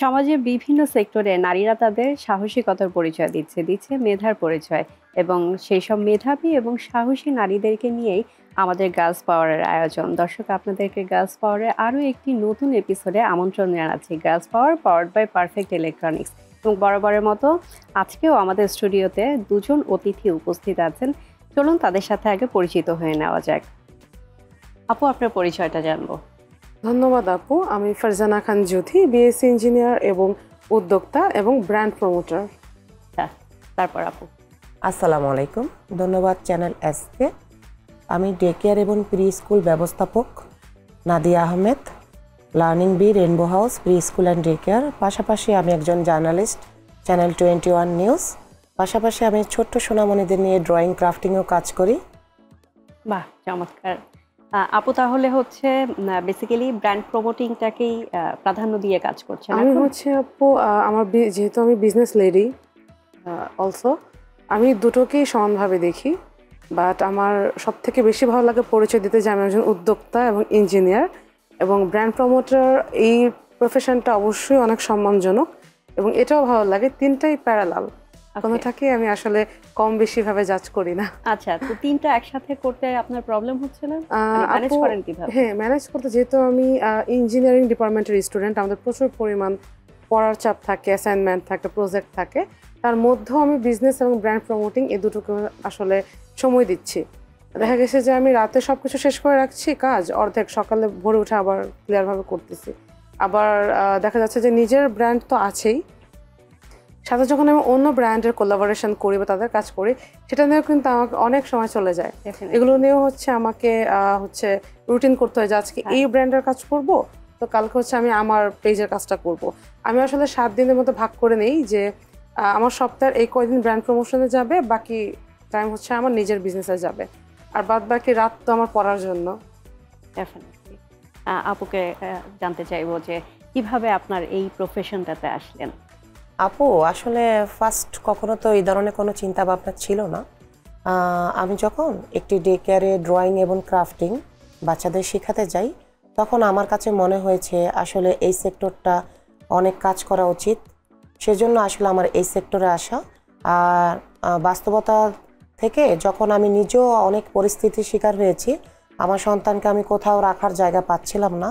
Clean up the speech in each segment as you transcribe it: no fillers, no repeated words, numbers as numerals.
সমাজের বিভিন্ন সেক্টরে নারীরা তাদের সাহসিকতার পরিচয় দিচ্ছে মেধার পরিচয় এবং সেই সব মেধাবী এবং সাহসী নারীদেরকে নিয়েই আমাদের গার্লস পাওয়ারের আয়োজন। দর্শক, আপনাদেরকে গার্লস পাওয়ারের আরও একটি নতুন এপিসোডে আমন্ত্রণ জানাচ্ছি। Girls power powered by perfect electronics. এবং বরাবরের মতো আজকেও আমাদের স্টুডিওতে দুজন অতিথি উপস্থিত আছেন। চলুন তাদের সাথে আগে পরিচিত হয়ে নেওয়া যাক। আপু, আপনার পরিচয়টা জানবো। ধন্যবাদ আপু। আমি ফারজানা খান জ্যোতি, বিএসসি ইঞ্জিনিয়ার এবং উদ্যোক্তা এবং ব্র্যান্ড প্রমোটার। তারপর আপু। আসসালামু আলাইকুম, ধন্যবাদ চ্যানেল এসকে। আমি ডে কেয়ার এবং প্রি স্কুল ব্যবস্থাপক Nadia Ahmed, learning bee, rainbow house, pre school and day care. পাশাপাশি আমি একজন জার্নালিস্ট, চ্যানেল 21 নিউজ। পাশাপাশি আমি ছোট্ট সোনামণিদের নিয়ে ড্রয়িং ক্রাফটিংও কাজ করি। বাহ, চমৎকার। আপু, তাহলে হচ্ছে বেসিক্যালি ব্র্যান্ড প্রমোটিংটাকেই প্রাধান্য দিয়ে কাজ করছেন। আমি হচ্ছে আপু, আমার যেহেতু আমি বিজনেস লেডি অলসো, আমি দুটোকেই সমানভাবে দেখি। বাট আমার সব থেকে বেশি ভালো লাগে পরিচয় দিতে যে আমি একজন উদ্যোক্তা এবং ইঞ্জিনিয়ার, এবং ব্র্যান্ড প্রমোটার এই প্রফেশনটা অবশ্যই অনেক সম্মানজনক এবং এটাও ভালো লাগে। তিনটাই প্যারালাল, কোনোটাকে আমি আসলে কম বেশি ভাবে জাজ করি না। আচ্ছা, তো তিনটা একসাথে করতে আপনার প্রবলেম হচ্ছে না? ম্যানেজ করেন কিভাবে? হ্যাঁ, ম্যানেজ করতে, যেহেতু আমি ইঞ্জিনিয়ারিং ডিপার্টমেন্টের স্টুডেন্ট, আমাদের প্রচুর পরিমাণ পড়ার চাপ থাকে, অ্যাসাইনমেন্ট থাকে, প্রজেক্ট থাকে। তার মধ্যেও আমি বিজনেস এবং ব্র্যান্ড প্রমোটিং এই দুটোকে আসলে সময় দিচ্ছি। দেখা গেছে যে আমি রাতে সবকিছু শেষ করে রাখছি কাজ, অর্ধেক সকালে ভোরে উঠে আবার ক্লিয়ারভাবে করতেছি। আবার দেখা যাচ্ছে যে নিজের ব্র্যান্ড তো আছেই, সাথে যখন আমি অন্য ব্র্যান্ডের কোলাবোরেশন করি বা তাদের কাজ করি, সেটা নিয়েও কিন্তু আমাকে অনেক সময় চলে যায়। এগুলো নিয়েও হচ্ছে আমাকে রুটিন করতে হয় যে আজকে এই ব্র্যান্ডের কাজ করব, তো কালকে হচ্ছে আমি আমার পেজের কাজটা করব। আমি আসলে 7 দিনের মতো ভাগ করে নেই যে আমার সপ্তাহের এই কয়দিন ব্র্যান্ড প্রমোশনে যাবে, বাকি টাইম হচ্ছে আমার নিজের বিজনেসে যাবে, আর বাদ বাকি রাত তো আমার পড়ার জন্য। ডেফিনেটলি। আপুকে জানতে চাইবো যে কিভাবে আপনার এই প্রফেশনটাতে আসলেন? আপু, আসলে ফার্স্ট কখনো তো এই ধরনের কোনো চিন্তা ভাবনা ছিল না। আমি যখন একটি ডে কেয়ারে ড্রয়িং এবং ক্রাফটিং বাচ্চাদের শেখাতে যাই, তখন আমার কাছে মনে হয়েছে আসলে এই সেক্টরটা অনেক কাজ করা উচিত। সেজন্য আসলে আমার এই সেক্টরে আসা। আর বাস্তবতা থেকে যখন আমি নিজেও অনেক পরিস্থিতির শিকার হয়েছি, আমার সন্তানকে আমি কোথাও রাখার জায়গা পাচ্ছিলাম না,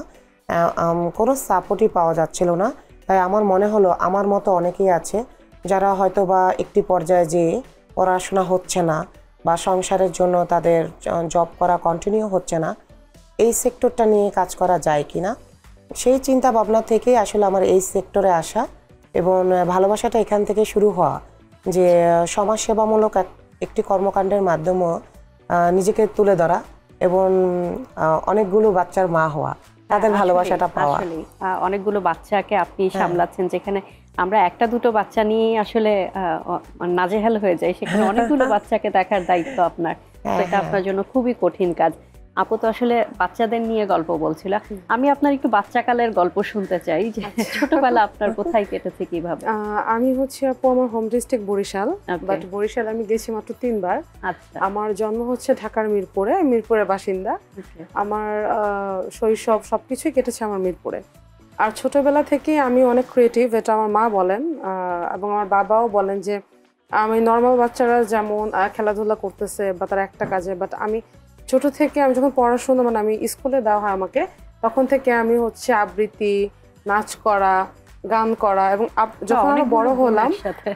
কোনো সাপোর্টই পাওয়া যাচ্ছিল না। তাই আমার মনে হলো আমার মতো অনেকেই আছে যারা হয়তো বা একটি পর্যায়ে যেয়ে পড়াশোনা হচ্ছে না বা সংসারের জন্য তাদের জব করা কন্টিনিউ হচ্ছে না, এই সেক্টরটা নিয়ে কাজ করা যায় কি না, সেই চিন্তা ভাবনা থেকেই আসলে আমার এই সেক্টরে আসা এবং ভালোবাসাটা এখান থেকে শুরু হওয়া যে সমাজসেবামূলক একটি কর্মকাণ্ডের মাধ্যমেও নিজেকে তুলে ধরা এবং অনেকগুলো বাচ্চার মা হওয়া, তাদের ভালোবাসাটা পাওয়া। অনেকগুলো বাচ্চাকে আপনি সামলাচ্ছেন, যেখানে আমরা একটা দুটো বাচ্চা নিয়ে আসলে নাজেহাল হয়ে যাই, সেখানে অনেকগুলো বাচ্চাকে দেখার দায়িত্ব আপনার। এটা আপনার জন্য খুবই কঠিন কাজ। আপু তো আসলে বাচ্চাদের নিয়ে গল্প বলছিল, আমি আপনার একটু বাচ্চাকালের গল্প শুনতে চাই যে ছোটবেলা আপনার কোথায় কেটেছে, কিভাবে? আমি হচ্ছে আপু, আমার home district Barishal, but Barishal আমি গেছি মাত্র 3 বার। আচ্ছা। আমার জন্ম হচ্ছে ঢাকার মিরপুরের বাসিন্দা। আমার শৈশব সবকিছুই কেটেছে আমার মিরপুরে। আর ছোটবেলা থেকে আমি অনেক ক্রিয়েটিভ, এটা আমার মা বলেন এবং আমার বাবাও বলেন যে আমি নর্মাল বাচ্চারা যেমন খেলাধুলা করতেছে বা তার একটা কাজে, বাট আমি ছোট থেকে, আমি যখন পড়াশোনা আমি স্কুলে দেওয়া হয় আমাকে, তখন থেকে আমি হচ্ছে আবৃত্তি, নাচ করা, গান করা, এবং যখন আমি বড় হলাম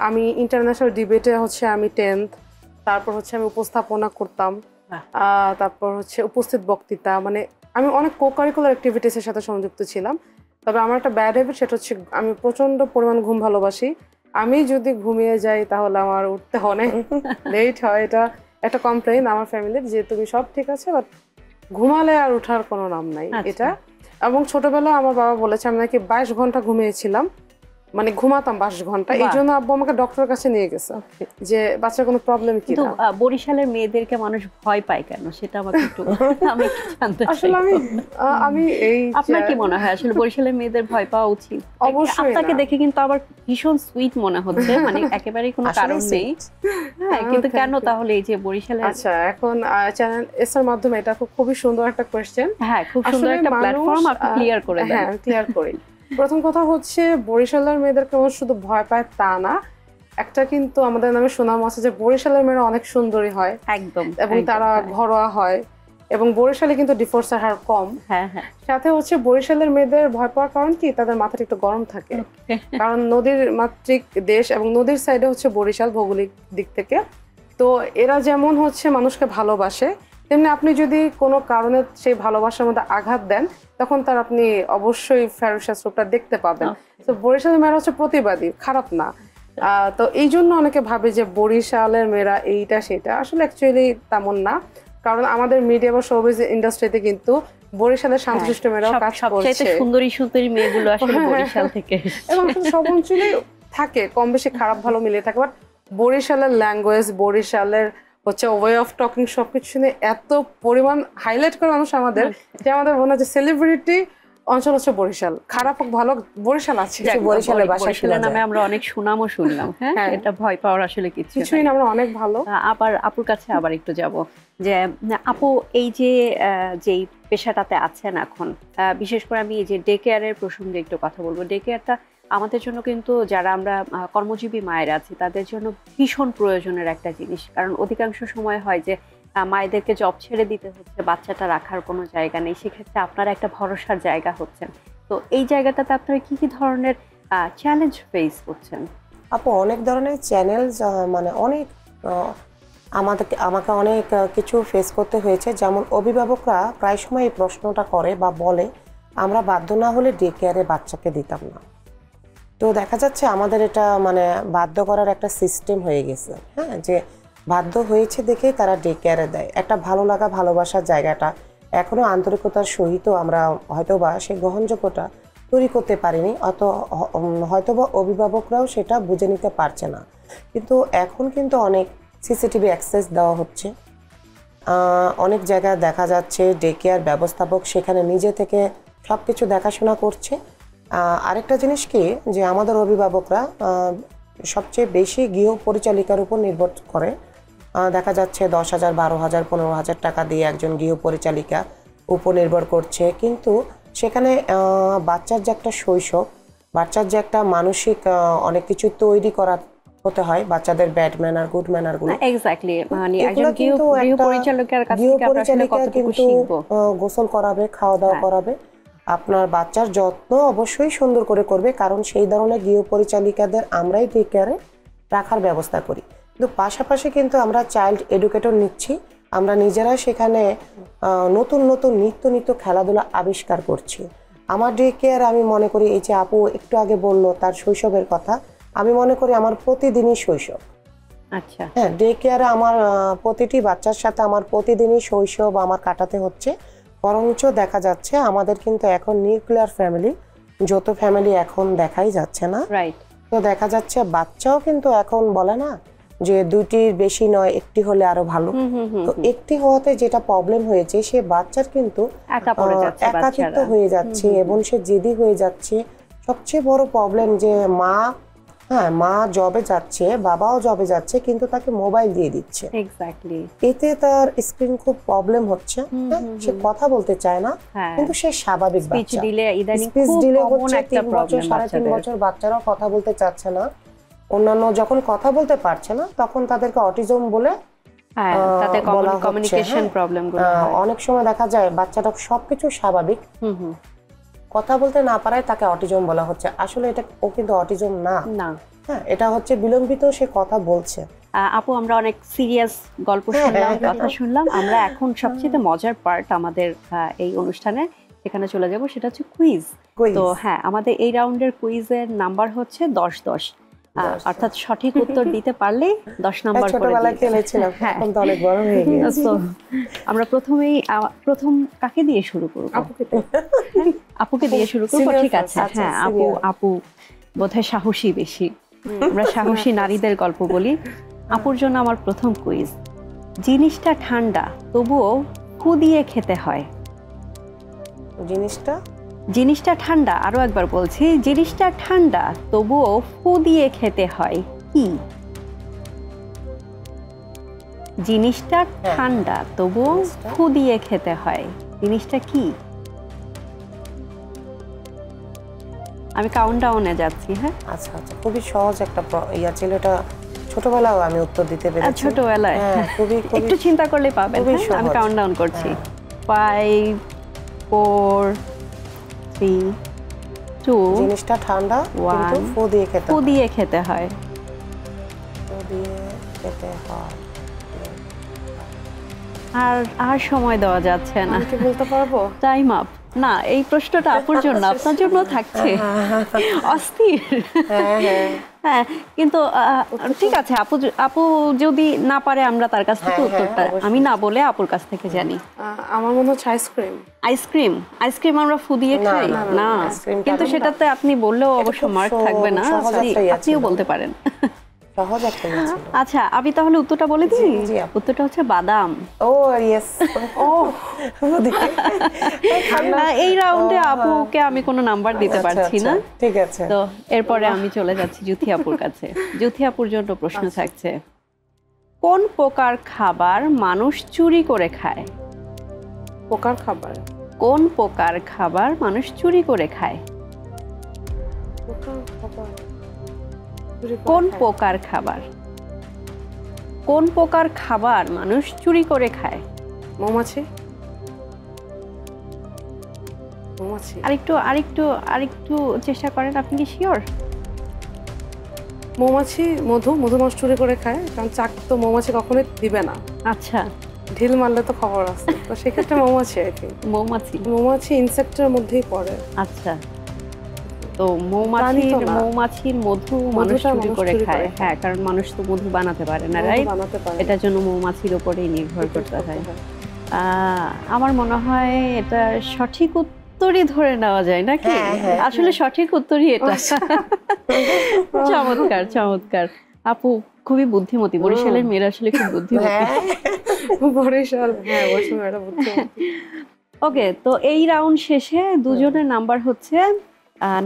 আমি ইন্টারন্যাশনাল ডিবেটে হচ্ছে আমি 10th, তারপর হচ্ছে আমি উপস্থাপনা করতাম, তারপর হচ্ছে উপস্থিত বক্তৃতা, আমি অনেক কো-কারিকুলার অ্যাক্টিভিটিসের সাথে সংযুক্ত ছিলাম। তবে আমার একটা ব্যাড হ্যাবিট, সেটা হচ্ছে আমি প্রচন্ড পরিমাণ ঘুম ভালোবাসি। আমি যদি ঘুমিয়ে যাই তাহলে আমার উঠতে অনেক লেট হয়। এটা একটা কমপ্লেইন আমার ফ্যামিলির যে তুমি সব ঠিক আছে, বাট ঘুমালে আর ওঠার কোনো নাম নাই। এটা এবং ছোটবেলায় আমার বাবা বলেছে আমি নাকি 22 ঘন্টা ঘুমিয়েছিলাম, ঘুমাতাম 22 ঘন্টা। এই জন্য আব্বু আমাকে ডক্টরের কাছে নিয়ে গেছে যে বাচ্চার কোনো প্রবলেম কি না। বরিশালের মেয়েদেরকে মানুষ ভয় পায় কেন, সেটা আমাকে একটু আমি জানতে চাই। আসলে আমি আপনার কি মনে হয় আসলে বরিশালের মেয়েদের ভয় পাওয়া উচিত? অবশ্যই। আপনাকে দেখে কিন্তু আবার ভীষণ সুইট মনে হচ্ছে, একেবারেই কোনো কারণ নেই। হ্যাঁ, কিন্তু কেন তাহলে এই যে বরিশালের? আচ্ছা, এখন চ্যানেল এর মাধ্যমে এটা খুবই সুন্দর একটা কোশ্চেন। হ্যাঁ, খুব সুন্দর একটা প্ল্যাটফর্ম, আপনি ক্লিয়ার করে দেন। হ্যাঁ, ক্লিয়ার করি। প্রথম কথা হচ্ছে বরিশালের মেয়েদের কেমন শুধু ভয় পায় তা না, একটা কিন্তু আমাদের নামে সুনাম আছে যে বরিশালের মেয়েরা অনেক সুন্দরী হয় একদম, এবং তারা ঘরোয়া হয়, এবং বরিশালে কিন্তু ডিভোর্সের হার কম। হ্যাঁ হ্যাঁ, সাথে হচ্ছে বরিশালের মেয়েদের ভয় পাওয়ার কারণ কি, তাদের মাথাটা একটু গরম থাকে, কারণ নদীর মাতৃক দেশ এবং নদীর সাইডে হচ্ছে বরিশাল ভৌগোলিক দিক থেকে। তো এরা যেমন হচ্ছে মানুষকে ভালোবাসে, তেমনি আপনি যদি কোনো কারণে সেই ভালোবাসার মধ্যে আঘাত দেন তখন তার আপনি অবশ্যই ফেরোশিয়াস রূপটা দেখতে পাবেন। তো বরিশালের মেয়েরা হচ্ছে প্রতিবাদী, খারাপ না। তো এই জন্য অনেকে ভাবে যে বরিশালের মেয়েরা এইটা সেটা, আসলে অ্যাকচুয়ালি তেমন না। কারণ আমাদের মিডিয়া বা শোবিজ ইন্ডাস্ট্রিতে কিন্তু বরিশালের শান্তশিষ্ট মেয়েরাও কাজ করছে, সুন্দরী সুন্দরী মেয়েগুলো আসলে বরিশাল থেকে এবং সব অঞ্চলে থাকে, কম বেশি খারাপ ভালো মিলিয়ে থাকে। বাট বরিশালের ল্যাঙ্গুয়েজ, বরিশালের হচ্ছে ওয়ে অফ টকিং সবকিছু নিয়ে এত পরিমাণ হাইলাইট করে মানুষ আমাদের, যে আমাদের মনে হচ্ছে সেলিব্রিটি অঞ্চল হচ্ছে বরিশাল। খারাপ হোক ভালো, বরিশাল আছে। বরিশালের নামে আমরা অনেক সুনামও শুনলাম। হ্যাঁ, এটা ভয় পাওয়ার আসলে কিছুই না, আমরা অনেক ভালো। আবার আপুর কাছে আবার একটু যাব যে আপু, এই যে যেই পেশাটাতে আছেন এখন, বিশেষ করে আমি এই যে ডে কেয়ারের প্রসঙ্গে একটু কথা বলবো। ডে কেয়ারটা আমাদের জন্য কিন্তু, যারা আমরা কর্মজীবী মায়েরা আছি তাদের জন্য ভীষণ প্রয়োজনের একটা জিনিস। কারণ অধিকাংশ সময় হয় যে মায়েদেরকে জব ছেড়ে দিতে হচ্ছে, বাচ্চাটা রাখার কোনো জায়গা নেই, সেক্ষেত্রে আপনারা একটা ভরসার জায়গা হচ্ছেন। তো এই জায়গাটাতে আপনারা কি কি ধরনের চ্যালেঞ্জ ফেস করছেন? আপু, অনেক ধরনের চ্যানেল, মানে অনেক আমাকে অনেক কিছু ফেস করতে হয়েছে। যেমন অভিভাবকরা প্রায় সময় এই প্রশ্নটা করে বা বলে, আমরা বাধ্য না হলে ডে কেয়ারে বাচ্চাকে দিতাম না। তো দেখা যাচ্ছে আমাদের এটা মানে বাধ্য করার একটা সিস্টেম হয়ে গেছে। হ্যাঁ, যে বাধ্য হয়েছে দেখেই তারা ডে কেয়ারে দেয়। একটা ভালো লাগা, ভালোবাসার জায়গাটা এখনও আন্তরিকতার সহিত আমরা হয়তোবা সেই গ্রহণযোগ্যতা তৈরি করতে পারিনি, হয়তোবা অভিভাবকরাও সেটা বুঝে নিতে পারছে না। কিন্তু এখন কিন্তু অনেক সিসিটিভি অ্যাক্সেস দেওয়া হচ্ছে। অনেক জায়গায় দেখা যাচ্ছে ডে কেয়ার ব্যবস্থাপক সেখানে নিজে থেকে সব কিছু দেখাশোনা করছে। আরেকটা জিনিস কি, যে আমাদের অভিভাবকরা সবচেয়ে বেশি গৃহ পরিচালিকার উপর নির্ভর করে। দেখা যাচ্ছে 10,000, 12,000, 15,000 টাকা দিয়ে একজন গৃহ পরিচালিকা উপর নির্ভর করছে। কিন্তু সেখানে বাচ্চার যে একটা শৈশব, বাচ্চার যে একটা মানসিক অনেক কিছু তৈরি করা হতে হয়, বাচ্চাদের ব্যাড ম্যানার, গুড ম্যানার গুলো। এক্স্যাক্টলি, মানে একজন গৃহ পরিচালিকার কাছ থেকে আমরা আসলে কতটুকু শিখবো? গোসল করাবে, খাওয়া দাওয়া করাবে, আপনার বাচ্চার যত্ন অবশ্যই সুন্দর করে করবে, কারণ সেই ধরনের গৃহ পরিচালিকাদের আমরাই ডে কেয়ারে রাখার ব্যবস্থা করি। কিন্তু পাশাপাশি কিন্তু আমরা চাইল্ড এডুকেটর নিচ্ছি, আমরা নিজেরা সেখানে নতুন নতুন নিত্য খেলাধুলা আবিষ্কার করছি। আমার ডে কেয়ার, আমি মনে করি, এই যে আপু একটু আগে বললো তার শৈশবের কথা, আমি মনে করি আমার প্রতিদিনই শৈশব। আচ্ছা, হ্যাঁ, ডে কেয়ারে আমার প্রতিটি বাচ্চার সাথে আমার প্রতিদিনই শৈশব আমার কাটাতে হচ্ছে। বরঞ্চ দেখা যাচ্ছে আমাদের কিন্তু এখন নিউক্লিয়ার ফ্যামিলি, যৌথ ফ্যামিলি এখন দেখাই যাচ্ছে না। রাইট। তো দেখা যাচ্ছে বাচ্চাও কিন্তু এখন বলে না যে দুইটির বেশি নয়, একটি হলে আরো ভালো। তো একটি হওয়াতে যেটা প্রবলেম হয়েছে, সে বাচ্চার কিন্তু একাকিত্ব হয়ে যাচ্ছে এবং সে জেদি হয়ে যাচ্ছে। সবচেয়ে বড় প্রবলেম যে মা জবে যাচ্ছে, বাবাও জবে যাচ্ছে, কিন্তু তাকে মোবাইল দিয়ে দিচ্ছে। এক্স্যাক্টলি। এতে তার স্ক্রিন খুব প্রবলেম হচ্ছে। সে কথা বলতে চায় না, কিন্তু সে স্বাভাবিক বাচ্চা। স্পিচ ডিলে হচ্ছে 3 বছর, 3.5 বছর বাচ্চারাও কথা বলতে চাচ্ছে না। অন্যান্য যখন কথা বলতে পারছে না, তখন তাদেরকে অটিজম বলে তাদের কমিউনিকেশন প্রবলেম গুলো। অনেক সময় দেখা যায় বাচ্চাটা সবকিছু স্বাভাবিক, কথা বলতে না পারায় তাকে অটিজম বলা হচ্ছে। আসলে এটা ও কিন্তু অটিজম না। হ্যাঁ, এটা হচ্ছে বিলম্বিত সে কথা বলছে। আপু, আমরা অনেক সিরিয়াস গল্প শুনলাম, কথা শুনলাম। আমরা এখন সবচেয়ে মজার পার্ট আমাদের এই অনুষ্ঠানে এখানে চলে যাব, সেটা হচ্ছে কুইজ। তো হ্যাঁ, আমাদের এই রাউন্ডের কুইজের নাম্বার হচ্ছে 10-10, অর্থাৎ সঠিক উত্তর দিতে পারলে 10 নাম্বার করে ছোটবেলায় খেলেছিলাম, এখন তো অনেক বড় হয়ে গেছে। আমরা প্রথম কাকে দিয়ে শুরু করব? আপুকে দিয়ে শুরু করব, ঠিক আছে? হ্যাঁ, আপু বোধহয় সাহসী বেশি, আমরা সাহসী নারীদের গল্প বলি। আপুর জন্য আমার প্রথম কুইজ, জিনিসটা ঠান্ডা তবুও ফু দিয়ে খেতে হয়। জিনিসটা ঠান্ডা, আরো একবার বলছি, জিনিসটা ঠান্ডা তবুও ফু দিয়ে খেতে হয়, কি? জিনিসটা ঠান্ডা তবুও ফু দিয়ে খেতে হয়, জিনিসটা কি? আমি কাউন্টডাউনে যাচ্ছি। হ্যাঁ, আচ্ছা আচ্ছা, খুবই সহজ একটা ইয়া ছিল এটা, ছোটবেলাও আমি উত্তর দিতে পেরেছি। ছোটবেলায় খুবই একটু চিন্তা করলেই পাবেন। আমি কাউন্টডাউন করছি। 5 4 3 2। জিনিসটা ঠান্ডা কিন্তু ফু দিয়ে খেতে ফু দিয়ে খেতে হয়। ফু দিয়ে খেতে হয়। আর সময় দেওয়া যাচ্ছে না। আমি কি বলতে পারবো? Time up. না, এই প্রশ্নটা আপুর জন্য, আপনার জন্য থাকছে। অস্থির। হ্যাঁ, কিন্তু ঠিক আছে, আপু যদি না পারে আমরা তার কাছ থেকে উত্তরটা আমি না বলে আপুর কাছ থেকে জানি। আমার মনে হচ্ছে আইসক্রিম। আইসক্রিম আমরা ফু দিয়ে খাই না, কিন্তু সেটাতে আপনি বললেও অবশ্য মার্ক থাকবে না, আপনিও বলতে পারেন। সহজ একটা ছিল। আচ্ছা, আমি তাহলে উত্তরটা বলে দিই। উত্তরটা হচ্ছে বাদাম। ও ইয়েস। ও এই রাউন্ডে আপুকে আমি কোনো নাম্বার দিতে পারছি না। ঠিক আছে, তো এরপরে আমি চলে যাচ্ছি জুথি আপুর কাছে। জুথি আপুর জন্য প্রশ্ন থাকছে, কোন প্রকার খাবার মানুষ চুরি করে খায়? পোকার খাবার? কোন প্রকার খাবার মানুষ চুরি করে খায়? পোকার খাবার? কোন প্রকার খাবার? কোন প্রকার খাবার মানুষ চুরি করে খায়? মৌমাছি। মৌমাছি। আরেকটু চেষ্টা করেন। আপনি কি শিওর? মৌমাছি, মধু মানুষ চুরি করে খায়, কারণ চাক তো মৌমাছি কখনোই দিবে না। আচ্ছা, ঢিল মারলে তো খবর আছে, তো সেক্ষেত্রে মৌমাছি। আই থিঙ্ক মৌমাছি ইনসেক্টের মধ্যেই পড়ে। আচ্ছা, তো মৌমাছির মধু মানুষ চুরি করে খায়। হ্যাঁ, কারণ মানুষ তো মধু বানাতে পারে না, রাইট? এটার জন্য মৌমাছির উপরেই নির্ভর করতে হয়। আমার মনে হয় এটা সঠিক উত্তরই ধরে নেওয়া যায় নাকি? আসলে সঠিক উত্তরই এটা। চমৎকার চমৎকার। আপু খুবই বুদ্ধিমতী। বরিশালের মেয়েরা আসলে খুব বুদ্ধিমতী। বরিশাল, হ্যাঁ, বরিশাল বুদ্ধিমতী। ওকে, তো এই রাউন্ড শেষে দুজনের নাম্বার হচ্ছে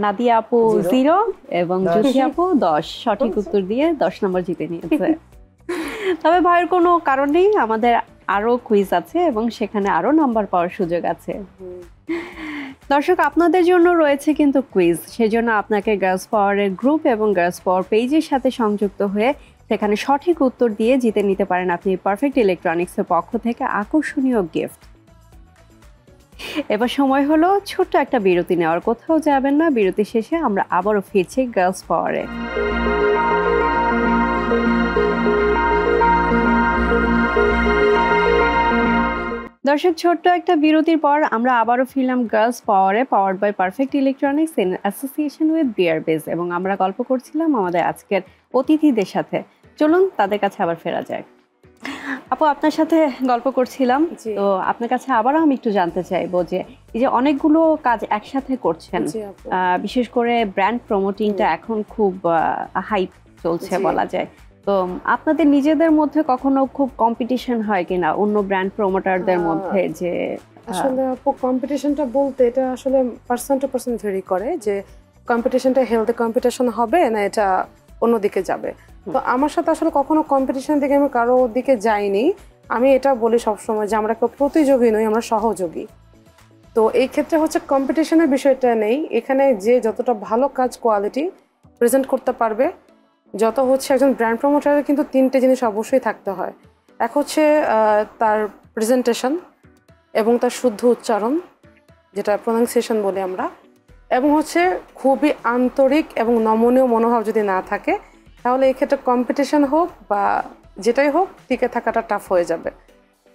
নাদিয়া আপু 0 এবং জুথি আপু 10। সঠিক উত্তর দিয়ে 10 নম্বর জিতে নিয়েছে। তবে ভয়ের কোনো কারণ নেই, আমাদের আরো কুইজ আছে এবং সেখানে আরো নাম্বার পাওয়ার সুযোগ আছে। দর্শক, আপনাদের জন্য রয়েছে কিন্তু কুইজ। সেজন্য আপনাকে গার্লস পাওয়ারের গ্রুপ এবং গার্লস পাওয়ার পেজের সাথে সংযুক্ত হয়ে সেখানে সঠিক উত্তর দিয়ে জিতে নিতে পারেন আপনি পারফেক্ট ইলেকট্রনিক্সের পক্ষ থেকে আকর্ষণীয় গিফট। এবার সময় হলো ছোট্ট একটা বিরতি নেওয়ার। কোথাও যাবেন না, বিরতি শেষে আমরা আবারও ফিরছি গার্লস পাওয়ারে। দর্শক, ছোট্ট একটা বিরতির পর আমরা আবারও ফিরলাম গার্লস পাওয়ারে, powered by perfect electronics in association with বিয়ারবেজ, এবং আমরা গল্প করছিলাম আমাদের আজকের অতিথিদের সাথে। চলুন তাদের কাছে আবার ফেরা যায়। আপু, আপনার সাথে গল্প করছিলাম, তো আপনার কাছে আবারও আমি একটু জানতে চাইবো যে এই যে অনেকগুলো কাজ একসাথে করছেন, বিশেষ করে ব্র্যান্ড প্রমোটিংটা এখন খুব হাইপ চলছে বলা যায়, তো আপনাদের নিজেদের মধ্যে কখনো খুব কম্পিটিশন হয় কিনা অন্য ব্র্যান্ড প্রমোটারদের মধ্যে? যে আসলে আপু কম্পিটিশনটা বলতে এটা আসলে পার্সন টু পার্সন ভেরি করে, যে কম্পিটিশনটা হেলদি কম্পিটিশন হবে না এটা অন্যদিকে যাবে। তো আমার সাথে আসলে কখনো কম্পিটিশন দিকে আমি কারো দিকে যাইনি। আমি এটা বলি সবসময় যে আমরা কেউ প্রতিযোগী নই, আমরা সহযোগী। তো এই ক্ষেত্রে হচ্ছে কম্পিটিশনের বিষয়টা নেই এখানে। যে যতটা ভালো কাজ কোয়ালিটি প্রেজেন্ট করতে পারবে, যত হচ্ছে একজন ব্র্যান্ড প্রমোটারের কিন্তু 3টে জিনিস অবশ্যই থাকতে হয়। এক হচ্ছে তার প্রেজেন্টেশন এবং তার শুদ্ধ উচ্চারণ, যেটা প্রোনাউন্সিয়েশন বলি আমরা, এবং হচ্ছে খুবই আন্তরিক এবং নমনীয় মনোভাব যদি না থাকে, তাহলে এই ক্ষেত্রে কম্পিটিশন হোক বা যেটাই হোক টিকে থাকাটা টাফ হয়ে যাবে।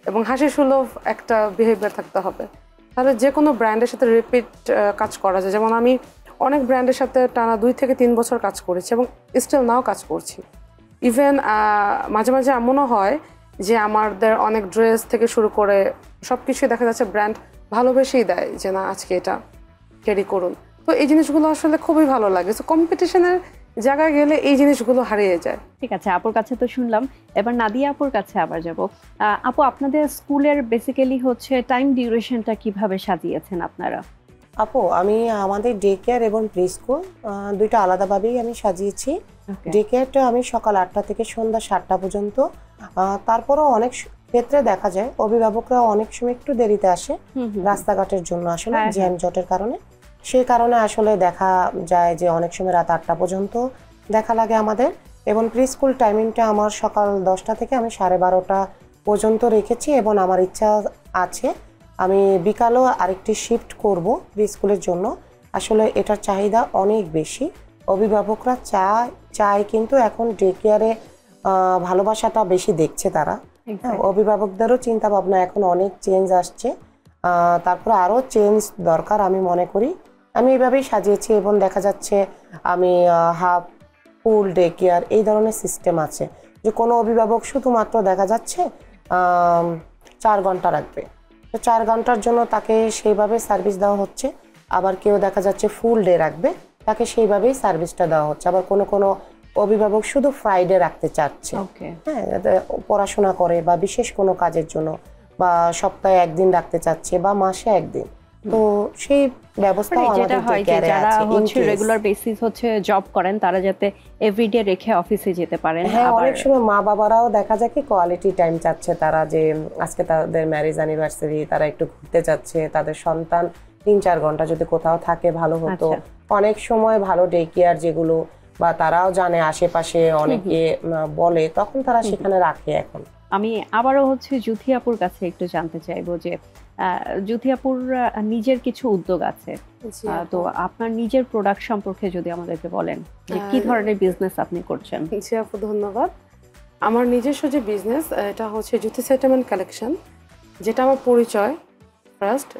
এবং হাসি সুলভ একটা বিহেভিয়ার থাকতে হবে, তাহলে যে কোনো ব্র্যান্ডের সাথে রিপিট কাজ করা যায়। যেমন আমি অনেক ব্র্যান্ডের সাথে টানা 2 থেকে 3 বছর কাজ করেছি এবং স্টিল নাও কাজ করছি। ইভেন মাঝে মাঝে এমনও হয় যে আমাদের অনেক ড্রেস থেকে শুরু করে সব কিছুই দেখা যাচ্ছে ব্র্যান্ড ভালোবেসেই দেয় যে না আজকে এটা ক্যারি করুন। তো এই জিনিসগুলো আসলে খুবই ভালো লাগে। সো কম্পিটিশনের জায়গায় গেলে এই জিনিসগুলো হারিয়ে যায়। ঠিক আছে, আপুর কাছে তো শুনলাম, এবার নাদিয়া আপুর কাছে আবার যাব। আপু, আপনাদের স্কুলের বেসিক্যালি হচ্ছে টাইম ডিউরেশনটা কিভাবে সাজিয়েছেন আপনারা? আপু, আমি আমাদের ডে কেয়ার এবং প্রি স্কুল দুইটা আলাদাভাবেই আমি সাজিয়েছি। ডে কেয়ারটা আমি সকাল 8টা থেকে সন্ধ্যা 7টা পর্যন্ত। তারপরও অনেক ক্ষেত্রে দেখা যায় অভিভাবকরা অনেক সময় একটু দেরিতে আসে রাস্তাঘাটের জন্য, আসলে জ্যাম জটের কারণে। সেই কারণে আসলে দেখা যায় যে অনেক সময় রাত 8টা পর্যন্ত দেখা লাগে আমাদের। এবং প্রি স্কুল টাইমিংটা আমার সকাল 10টা থেকে আমি 12:30 পর্যন্ত রেখেছি, এবং আমার ইচ্ছা আছে আমি বিকালও আরেকটি শিফট করব প্রি স্কুলের জন্য। আসলে এটার চাহিদা অনেক বেশি, অভিভাবকরা চায় কিন্তু এখন ডে কেয়ারে ভালোবাসাটা বেশি দেখছে তারা। অভিভাবকদেরও চিন্তা ভাবনা এখন অনেক চেঞ্জ আসছে, তারপর আরও চেঞ্জ দরকার আমি মনে করি। আমি এইভাবেই সাজিয়েছি, এবং দেখা যাচ্ছে আমি হাফ ফুল ডে কেয়ার এই ধরনের সিস্টেম আছে যে কোনো অভিভাবক শুধুমাত্র দেখা যাচ্ছে 4 ঘন্টা রাখবে, তো 4 ঘন্টার জন্য তাকে সেইভাবে সার্ভিস দেওয়া হচ্ছে। আবার কেউ দেখা যাচ্ছে ফুল ডে রাখবে, তাকে সেইভাবেই সার্ভিসটা দেওয়া হচ্ছে। আবার কোনো অভিভাবক শুধু ফ্রাইডে রাখতে চাচ্ছে, হ্যাঁ, পড়াশোনা করে বা বিশেষ কোনো কাজের জন্য, বা সপ্তাহে একদিন রাখতে চাচ্ছে বা মাসে একদিন। তো সেই ব্যবস্থা যেটা হয় যে যারা হচ্ছে রেগুলার বেসিস হচ্ছে জব করেন তারা যাতে এভরিডে রেখে অফিসে যেতে পারেন। হ্যাঁ, অনেক সময় মা বাবারাও দেখা যায় কি কোয়ালিটি টাইম চাচ্ছে, তারা যে আজকে তাদের ম্যারেজ অ্যানিভার্সারি, তারা একটু ঘুরতে যাচ্ছে, তাদের সন্তান 3-4 ঘন্টা যদি কোথাও থাকে ভালো হতো। অনেক সময় ভালো ডে কেয়ার যেগুলো বা তারাও জানে আশেপাশে অনেকে বলে, তখন তারা সেখানে রাখে। এখন আমি আবারও হচ্ছে জুথি আপুর কাছে একটু জানতে চাইবো যে জুথি আপুর নিজের কিছু উদ্যোগ আছে, তো আপনার নিজের প্রোডাক্ট সম্পর্কে যদি আমাদেরকে বলেন যে কি ধরনের বিজনেস আপনি করছেন। জি আপু, ধন্যবাদ। আমার নিজস্ব যে বিজনেস, এটা হচ্ছে জুথি সেটেলমেন্ট কালেকশন, যেটা আমার পরিচয় ফার্স্ট।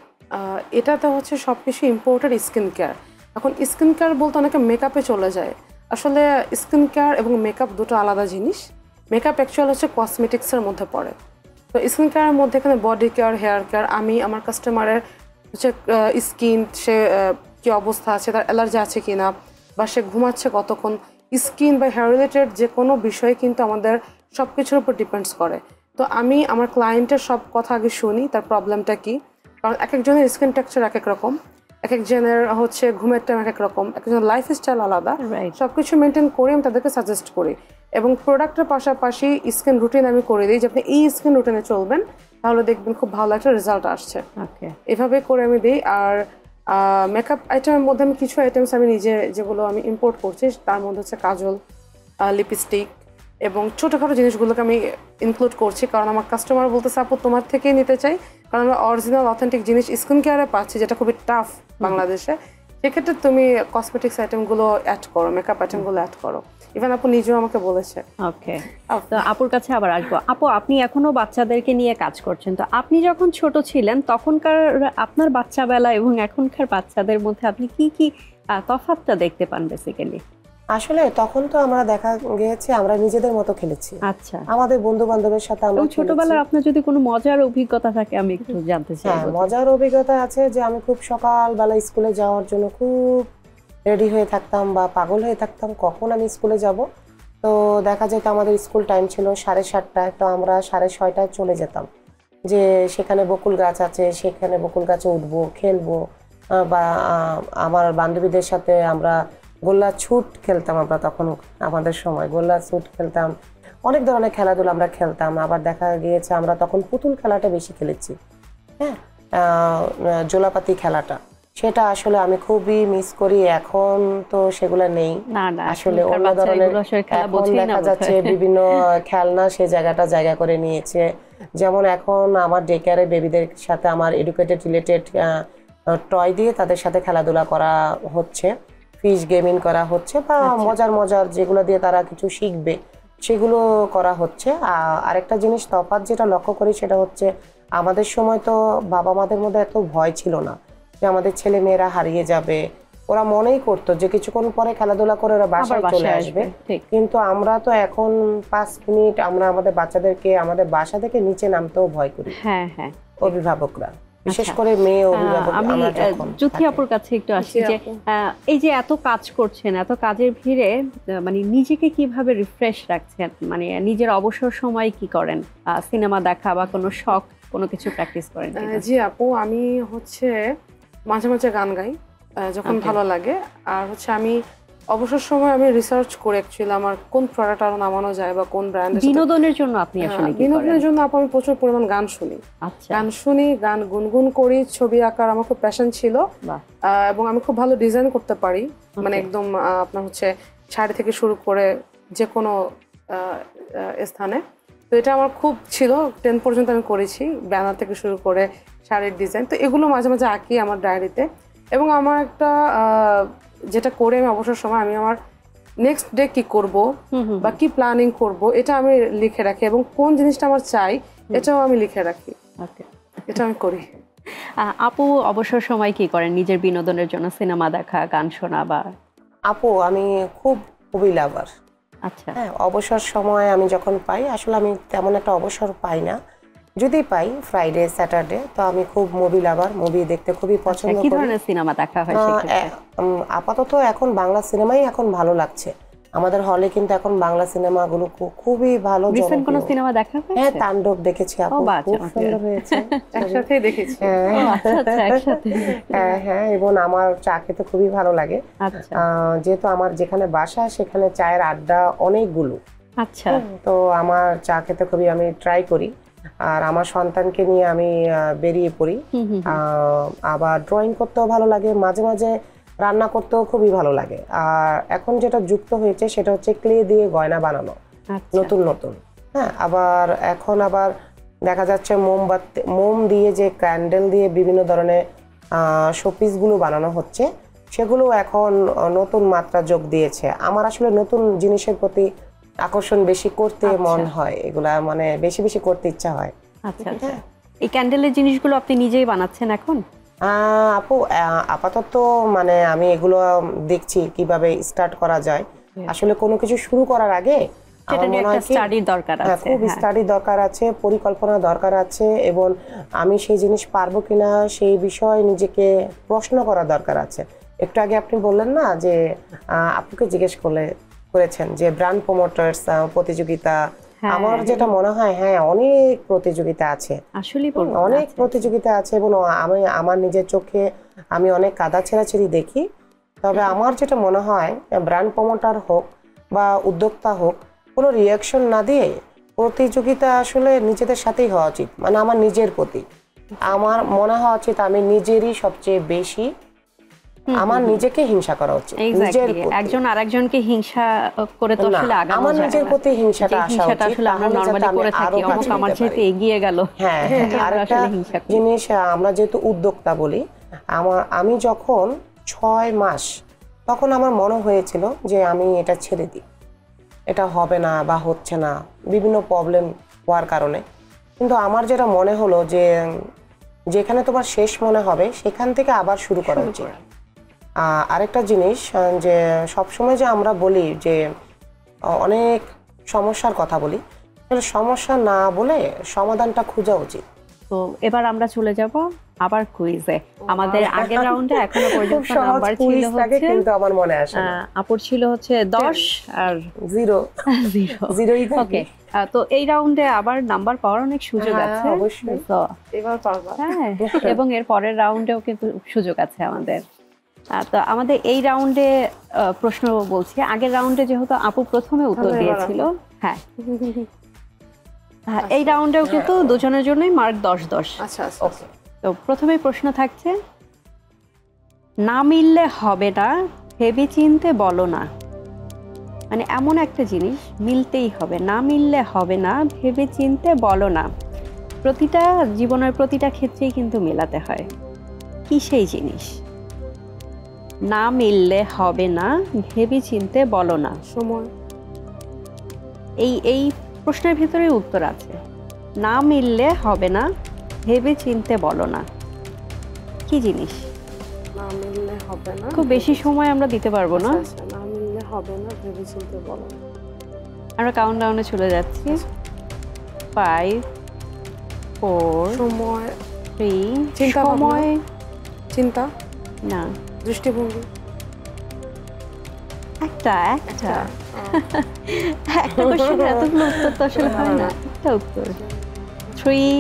এটাতে হচ্ছে সবকিছু ইম্পোর্টেড স্কিন কেয়ার। এখন স্কিন কেয়ার বলতে অনেকে মেকআপে চলে যায়, আসলে স্কিন কেয়ার এবং মেকআপ দুটো আলাদা জিনিস। মেকআপ অ্যাকচুয়াল হচ্ছে কসমেটিক্সের মধ্যে পড়ে, তো স্কিন কেয়ারের মধ্যে এখানে বডি কেয়ার, হেয়ার কেয়ার। আমি আমার কাস্টমারের হচ্ছে স্কিন, সে কী অবস্থা আছে, তার অ্যালার্জি আছে কি না, বা সে ঘুমাচ্ছে কতক্ষণ, স্কিন বা হেয়ার রিলেটেড যে কোনো বিষয় কিন্তু আমাদের সব কিছুর উপর ডিপেন্ডস করে। তো আমি আমার ক্লায়েন্টের সব কথা আগে শুনি, তার প্রবলেমটা কী, কারণ এক একজনের স্কিন টেক্সচার এক এক রকম, এক একজনের হচ্ছে ঘুমের টাইম এক এক রকম, এক একজনের লাইফ স্টাইল আলাদা। সব কিছু মেনটেন করে আমি তাদেরকে সাজেস্ট করি, এবং প্রোডাক্টের পাশাপাশি স্কিন রুটিন আমি করে দিই যে আপনি এই স্কিন রুটিনে চলবেন, তাহলে দেখবেন খুব ভালো একটা রেজাল্ট আসছে। এভাবে করে আমি দিই। আর মেকআপ আইটেমের মধ্যে আমি কিছু আইটেমস আমি নিজে যেগুলো আমি ইম্পোর্ট করছি, তার মধ্যে হচ্ছে কাজল, লিপস্টিক এবং ছোটোখাটো জিনিসগুলোকে আমি ইনক্লুড করছি, কারণ আমার কাস্টমার বলতেছে আপু তোমার থেকেই নিতে চাই, কারণ আমরা অরিজিনাল অথেন্টিক জিনিস স্কিন কেয়ারে পাচ্ছি, যেটা খুবই টাফ বাংলাদেশে। সেক্ষেত্রে তুমি কসমেটিক্স আইটেমগুলো অ্যাড করো, মেকআপ আইটেমগুলো অ্যাড করো। ইভেন আপু নিজেও আমাকে বলেছে। ওকে, তো আপুর কাছে আবার আসবো। আপু, আপনি এখনো বাচ্চাদেরকে নিয়ে কাজ করছেন, তো আপনি যখন ছোট ছিলেন তখনকার আপনার বাচ্চা বেলা এবং এখনকার বাচ্চাদের মধ্যে আপনি কি কি তফাৎটা দেখতে পান বেসিক্যালি? আসলে তখন তো আমরা দেখা গিয়েছে আমরা নিজেদের মতো খেলেছি। আচ্ছা, আমাদের বন্ধু বান্ধবের সাথে আমরা ছোটবেলার আপনার যদি কোনো মজার অভিজ্ঞতা থাকে আমি একটু জানতে চাই। হ্যাঁ, মজার অভিজ্ঞতা আছে যে আমি খুব সকালবেলা স্কুলে যাওয়ার জন্য খুব রেডি হয়ে থাকতাম বা পাগল হয়ে থাকতাম কখন আমি স্কুলে যাব। তো দেখা যেত আমাদের স্কুল টাইম ছিল 7:30টায়, তো আমরা 6:30টায় চলে যেতাম, যে সেখানে বকুল গাছ আছে, সেখানে বকুল গাছে উঠবো, খেলবো, বা আমার বান্ধবীদের সাথে আমরা গোল্লা ছুট খেলতাম। আমরা তখন আমাদের সময় গোল্লা ছুট খেলতাম, অনেক ধরনের খেলাধুলা আমরা খেলতাম। আবার দেখা গিয়েছে আমরা তখন পুতুল খেলাটা বেশি খেলেছি, হ্যাঁ, জোলাপাতি খেলাটা, সেটা আসলে আমি খুবই মিস করি। এখন তো সেগুলো নেই, আসলে অন্য ধরনের। এখন দেখা যাচ্ছে বিভিন্ন খেলনা সে জায়গাটা জায়গা করে নিয়েছে। যেমন এখন আমার ডে কেয়ারে বেবিদের সাথে আমার এডুকেটেড রিলেটেড টয় দিয়ে তাদের সাথে খেলাধুলা করা হচ্ছে, ফিশ গেমিং করা হচ্ছে, বা মজার যেগুলো দিয়ে তারা কিছু শিখবে সেগুলো করা হচ্ছে। আরেকটা জিনিস তফাৎ যেটা লক্ষ্য করি সেটা হচ্ছে আমাদের সময় তো বাবা মাদের মধ্যে এত ভয় ছিল না যে আমাদের ছেলে মেয়েরা হারিয়ে যাবে। ওরা মনেই করতো যে কিছুক্ষণ পরে খেলাধুলা করে ওরা বাসায় চলে আসবে, কিন্তু আমরা তো এখন 5 মিনিট আমরা আমাদের বাচ্চাদেরকে আমাদের বাসা থেকে নিচে নামতেও ভয় করি। হ্যাঁ হ্যাঁ, অভিভাবকরা, বিশেষ করে মেয়ে অভিভাবক। আমি জুথি আপুর কাছে একটু আসি যে এই যে এত কাজ করছেন, এত কাজের ভিড়ে মানে নিজেকে কিভাবে রিফ্রেশ রাখছেন, মানে নিজের অবসর সময় কি করেন? সিনেমা দেখা বা কোনো শখ, কোনো কিছু প্র্যাকটিস করেন? জি আপু, আমি হচ্ছে মাঝে মাঝে গান গাই যখন ভালো লাগে। আর হচ্ছে আমি অবসর সময় আমি রিসার্চ করে অ্যাকচুয়ালি আমার কোন প্রোডাক্ট আরো নামানো যায় বা কোন ব্র্যান্ডের বিনোদনের জন্য আপনি আসলে কি করেন? বিনোদনের জন্য আমি প্রচুর পরিমাণ গান শুনি। আচ্ছা, গান শুনি, গান গুনগুন করি, ছবি আঁকার আমার খুব প্যাশন ছিল। বাহ। এবং আমি খুব ভালো ডিজাইন করতে পারি, মানে একদম আপনার হচ্ছে শাড়ি থেকে শুরু করে যে কোনো স্থানে। তো এটা আমার খুব ছিল, 10 পর্যন্ত আমি করেছি, ব্যানার থেকে শুরু করে শাড়ির ডিজাইন। তো এগুলো মাঝে মাঝে আঁকি আমার ডায়েরিতে। এবং আমার একটা যেটা করে আমি অবসর সময় আমি আমার নেক্সট ডে কি করব বা কি প্ল্যানিং করব এটা আমি লিখে রাখি, এবং কোন জিনিসটা আমার চাই এটাও আমি লিখে রাখি। ওকে, এটা আমি করি। আপু অবসর সময় কি করেন নিজের বিনোদনের জন্য? সিনেমা দেখা, গান শোনা বা? আপু আমি খুবই লাভার। আচ্ছা, হ্যাঁ, অবসর সময় আমি যখন পাই, আসলে আমি তেমন একটা অবসর পাই না, যদি পাই ফ্রাইডে স্যাটারডে, তো আমি খুব মুভি লাভার, মুভি দেখতে খুবই পছন্দ কি করি। ধরনের সিনেমা দেখা হয় সেক্ষেত্রে? আপাতত এখন বাংলা সিনেমাই এখন ভালো লাগছে আমাদের হলে, কিন্তু এখন বাংলা সিনেমাগুলো খুবই ভালো। রিসেন্ট কোন সিনেমা দেখা হয়েছে? হ্যাঁ, তাণ্ডব দেখেছি আপু, বাহ, খুব চমৎকার। সুন্দর হয়েছে। একসাথেই দেখেছি। আচ্ছা আচ্ছা, একসাথে। হ্যাঁ হ্যাঁ, এবং আমার চা খেতে খুবই ভালো লাগে। আচ্ছা যেহেতু আমার যেখানে বাসা সেখানে চায়ের আড্ডা অনেকগুলো, আচ্ছা, তো আমার চা খেতে খুবই আমি ট্রাই করি। আর আমার সন্তানকে নিয়ে আমি বেরিয়ে পড়ি। আবার ড্রয়িং করতেও ভালো লাগে, মাঝে মাঝে রান্না করতেও খুবই ভালো লাগে। আর এখন যেটা যুক্ত হয়েছে সেটা হচ্ছে ক্লে দিয়ে গয়না বানানো, আচ্ছা। নতুন নতুন। হ্যাঁ, আবার এখন আবার দেখা যাচ্ছে মোম দিয়ে যে ক্যান্ডেল দিয়ে বিভিন্ন ধরনের শোপিসগুলো বানানো হচ্ছে, সেগুলো এখন নতুন মাত্রা যোগ দিয়েছে। আমার আসলে নতুন জিনিসের প্রতি আকর্ষণ বেশি করতে মন হয়, এগুলা মানে বেশি বেশি করতে ইচ্ছা হয়। আচ্ছা আচ্ছা, এই ক্যান্ডেলের জিনিসগুলো আপনি নিজেই বানাচ্ছেন এখন? আপু আপাতত মানে আমি এগুলো দেখছি কিভাবে স্টার্ট করা যায়। আসলে কোনো কিছু শুরু করার আগে আমার মনে হয় কি স্টাডির দরকার আছে, খুব স্টাডি দরকার আছে, পরিকল্পনা দরকার আছে, এবং আমি সেই জিনিস পারবো কিনা সেই বিষয়ে নিজেকে প্রশ্ন করা দরকার আছে। একটু আগে আপনি বললেন না যে আপুকে জিজ্ঞেস করেছেন যে ব্র্যান্ড প্রমোটার্স প্রতিযোগিতা, আমার যেটা মনে হয় হ্যাঁ অনেক প্রতিযোগিতা আছে, আসলে অনেক প্রতিযোগিতা আছে, এবং আমি আমার নিজের চোখে আমি অনেক কাদা ছেঁড়াছেড়ি দেখি। তবে আমার যেটা মনে হয় ব্র্যান্ড প্রমোটার হোক বা উদ্যোক্তা হোক, কোনো রিয়াকশন না দিয়ে প্রতিযোগিতা আসলে নিজেদের সাথেই হওয়া উচিত। মানে আমার নিজের প্রতি আমার মনে হওয়া উচিত আমি নিজেরই সবচেয়ে বেশি, আমার নিজেকে হিংসা করা উচিত। নিজের একজন আরেকজনকে হিংসা করে তো আসলে আগানো যায় না। আমার নিজের প্রতি হিংসাটা আসা উচিত, আসলে আমরা নরমালি করে থাকি, অমুক আমার যেতে এগিয়ে গেল। হ্যাঁ, আরেকটা জিনিস, আমরা যেহেতু উদ্যোক্তা বলি, আমি যখন 6 মাস, তখন আমার মনে হয়েছিল যে আমি এটা ছেড়ে দিই, এটা হবে না বা হচ্ছে না, বিভিন্ন প্রবলেম হওয়ার কারণে। কিন্তু আমার যেটা মনে হলো যে যেখানে তোমার শেষ মনে হবে সেখান থেকে আবার শুরু করা উচিত। আরেকটা জিনিস, যে সবসময় যে আমরা বলি যে অনেক সমস্যার কথা বলি, সমস্যা না বলে সমাধানটা খোঁজা উচিত। তো এবার আমরা চলে যাব আবার কুইজে। আমাদের আগের রাউন্ডে এখনো পর্যন্ত নাম্বার ছিল হচ্ছে, কিন্তু আমার মনে আসে না, আপুর ছিল হচ্ছে 10 আর 0 0ই থাকে। ওকে, তো এই রাউন্ডে আবার নাম্বার পাওয়ার অনেক সুযোগ আছে অবশ্যই, তো এবার পারবা। হ্যাঁ, এবং এর পরের রাউন্ডেও কিন্তু সুযোগ আছে আমাদের। তো আমাদের এই রাউন্ডে প্রশ্ন বলছি, আগের রাউন্ডে যেহেতু আপু প্রথমে উত্তর দিয়েছিল, হ্যাঁ এই রাউন্ডেও কিন্তু দুজনের জন্যই মার্ক 10-10। আচ্ছা আচ্ছা, ওকে। তো প্রথমেই প্রশ্ন থাকছে, না মিললে হবে না, ভেবে চিনতে বলো না। মানে এমন একটা জিনিস মিলতেই হবে, না মিললে হবে না, ভেবে চিনতে বলো না। প্রতিটা জীবনের প্রতিটা ক্ষেত্রেই কিন্তু মেলাতে হয়। কি সেই জিনিস? না মিললে হবে না, ভেবে চিনতে বলো না। সময়। এই প্রশ্নের ভিতরে উত্তর আছে। না মিললে হবে না, ভেবে চিনতে বলো না। কি জিনিস? না মিললে হবে না, খুব বেশি সময় আমরা দিতে পারবো না, না মিললে হবে না, ভেবে চিন্তে বলো। আমরা কাউন্টডাউনে চলে যাচ্ছি। 5 4 সময়, 3 চিন্তা ভাবনা। সময় চিন্তা, না, দৃষ্টিভঙ্গি। একটা একটা কোশ্চেন এতগুলো উত্তর তো আসলে হয় না, একটা উত্তর। 3